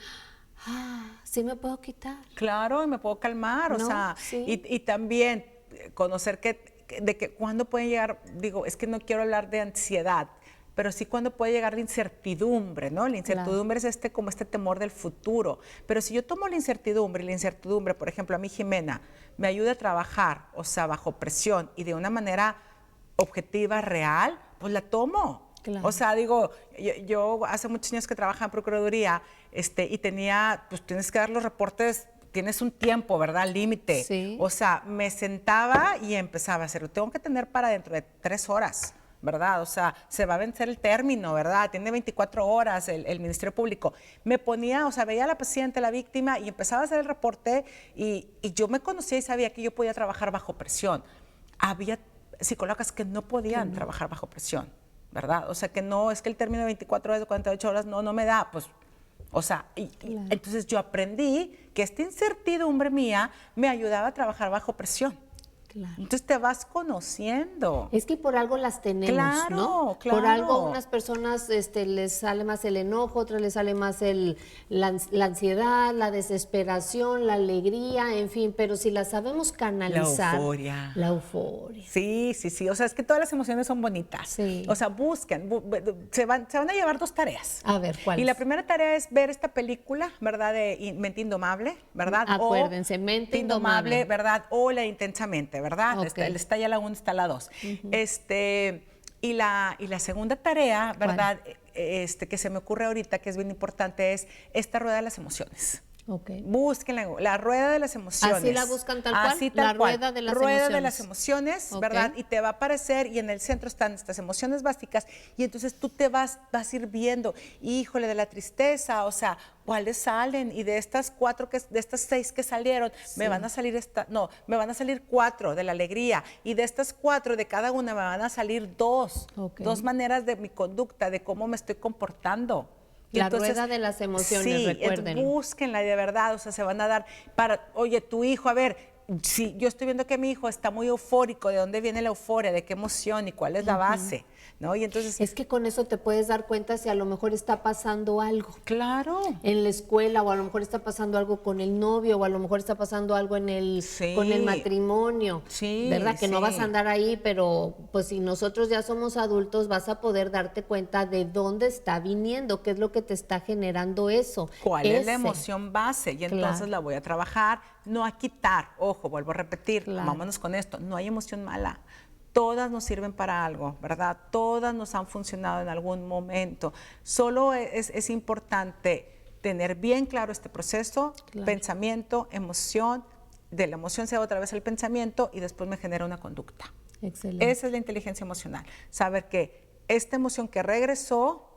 sí me puedo quitar. Claro, y me puedo calmar, o No, sea, sí. y también conocer de que cuándo puede llegar, digo, es que no quiero hablar de ansiedad, pero sí cuando puede llegar la incertidumbre, ¿no? La incertidumbre es como este temor del futuro. Pero si yo tomo la incertidumbre, por ejemplo, a mí Jimena, me ayuda a trabajar, o sea, bajo presión y de una manera objetiva, real, pues la tomo. Claro. O sea, digo, yo hace muchos años que trabajaba en Procuraduría y tenía, pues tienes que dar los reportes, tienes un tiempo, ¿verdad? Límite. Sí. O sea, me sentaba y empezaba a hacerlo. Tengo que tener para dentro de 3 horas. ¿Verdad? O sea, se va a vencer el término, ¿verdad? Tiene 24 horas el Ministerio Público. Me ponía, o sea, veía a la paciente, la víctima, y empezaba a hacer el reporte y yo me conocía y sabía que yo podía trabajar bajo presión. Había psicólogas que no podían trabajar bajo presión, ¿verdad? O sea, que no, es que el término de 24 horas, de 48 horas, no me da, pues, o sea, entonces yo aprendí que esta incertidumbre mía me ayudaba a trabajar bajo presión. Claro. Entonces te vas conociendo. Es que por algo las tenemos, Claro, ¿no? claro. Por algo a unas personas les sale más el enojo, otras les sale más la ansiedad, la desesperación, la alegría, en fin, pero si las sabemos canalizar. La euforia. Sí, sí, sí. O sea, es que todas las emociones son bonitas. Sí. O sea, busquen, se van a llevar 2 tareas. A ver, ¿cuál Y es? la primera tarea es ver esta película, ¿verdad? De Mente Indomable, ¿verdad? Acuérdense, Mente Indomable. ¿verdad? O la Intensamente, ¿verdad? Ok. Está ya la 1, está la 2. Y la segunda tarea, ¿verdad? Que se me ocurre ahorita, que es bien importante, es esta rueda de las emociones. Okay. Busquen la rueda de las emociones. Así la buscan tal cual. Así tal la cual. rueda de las rueda emociones. de las emociones, ¿verdad? Y te va a aparecer y en el centro están estas emociones básicas y entonces tú te vas a ir viendo, híjole, de la tristeza, o sea, ¿cuáles salen? Y de estas 6 que salieron, me van a salir me van a salir 4 de la alegría y de estas 4 de cada una me van a salir 2. Okay. 2 maneras de mi conducta, de cómo me estoy comportando. La rueda de las emociones, sí, recuerden. Búsquenla de verdad, o sea, se van a dar oye, tu hijo, a ver, si yo estoy viendo que mi hijo está muy eufórico, ¿de dónde viene la euforia? ¿De qué emoción? ¿Y cuál es la base? ¿No? Y entonces es que con eso te puedes dar cuenta si a lo mejor está pasando algo. Claro. En la escuela, o a lo mejor está pasando algo con el novio, o a lo mejor está pasando algo con el matrimonio. Sí. ¿Verdad? Que no vas a andar ahí, pero pues si nosotros ya somos adultos, vas a poder darte cuenta de dónde está viniendo, qué es lo que te está generando eso. ¿Cuál es la emoción base? Y entonces la voy a trabajar, no a quitar. Ojo, vuelvo a repetir, vámonos con esto, no hay emoción mala. Todas nos sirven para algo, ¿verdad? Todas nos han funcionado en algún momento. Solo es importante tener bien claro este proceso, pensamiento, emoción, de la emoción se va otra vez el pensamiento y después me genera una conducta. Excelente. Esa es la inteligencia emocional. Saber que esta emoción que regresó,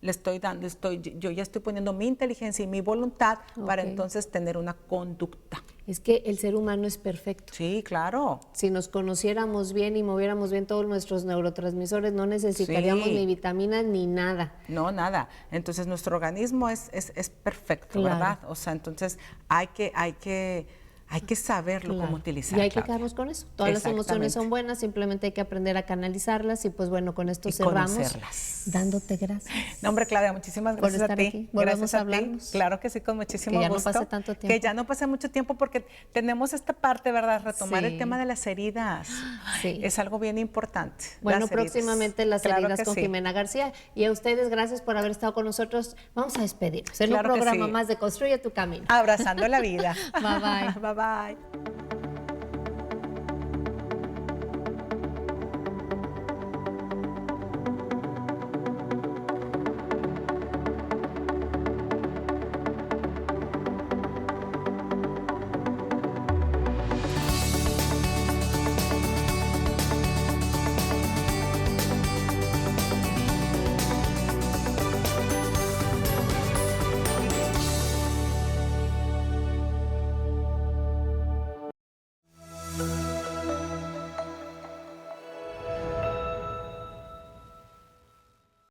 yo ya estoy poniendo mi inteligencia y mi voluntad para entonces tener una conducta. Es que el ser humano es perfecto. Sí, claro. Si nos conociéramos bien y moviéramos bien todos nuestros neurotransmisores, no necesitaríamos ni vitaminas ni nada. No, nada. Entonces nuestro organismo es perfecto, ¿verdad? O sea, entonces hay que Hay que saberlo cómo utilizar. Y hay que quedarnos con eso. Todas las emociones son buenas, simplemente hay que aprender a canalizarlas y pues bueno, con esto cerramos. Conocerlas. Dándote gracias. No, hombre, Claudia, muchísimas gracias por estar a ti. Aquí. Volvemos Gracias a hablarnos. Claro que sí, con muchísimo gusto. Que ya no pase tanto tiempo. Que ya no pase mucho tiempo porque tenemos esta parte, ¿verdad? Retomar el tema de las heridas. Sí. Es algo bien importante. Bueno, próximamente las heridas con Jimena García. Y a ustedes, gracias por haber estado con nosotros. Vamos a despedirnos en un programa más de Construye tu Camino. Abrazando la vida. Bye, bye. Bye, bye.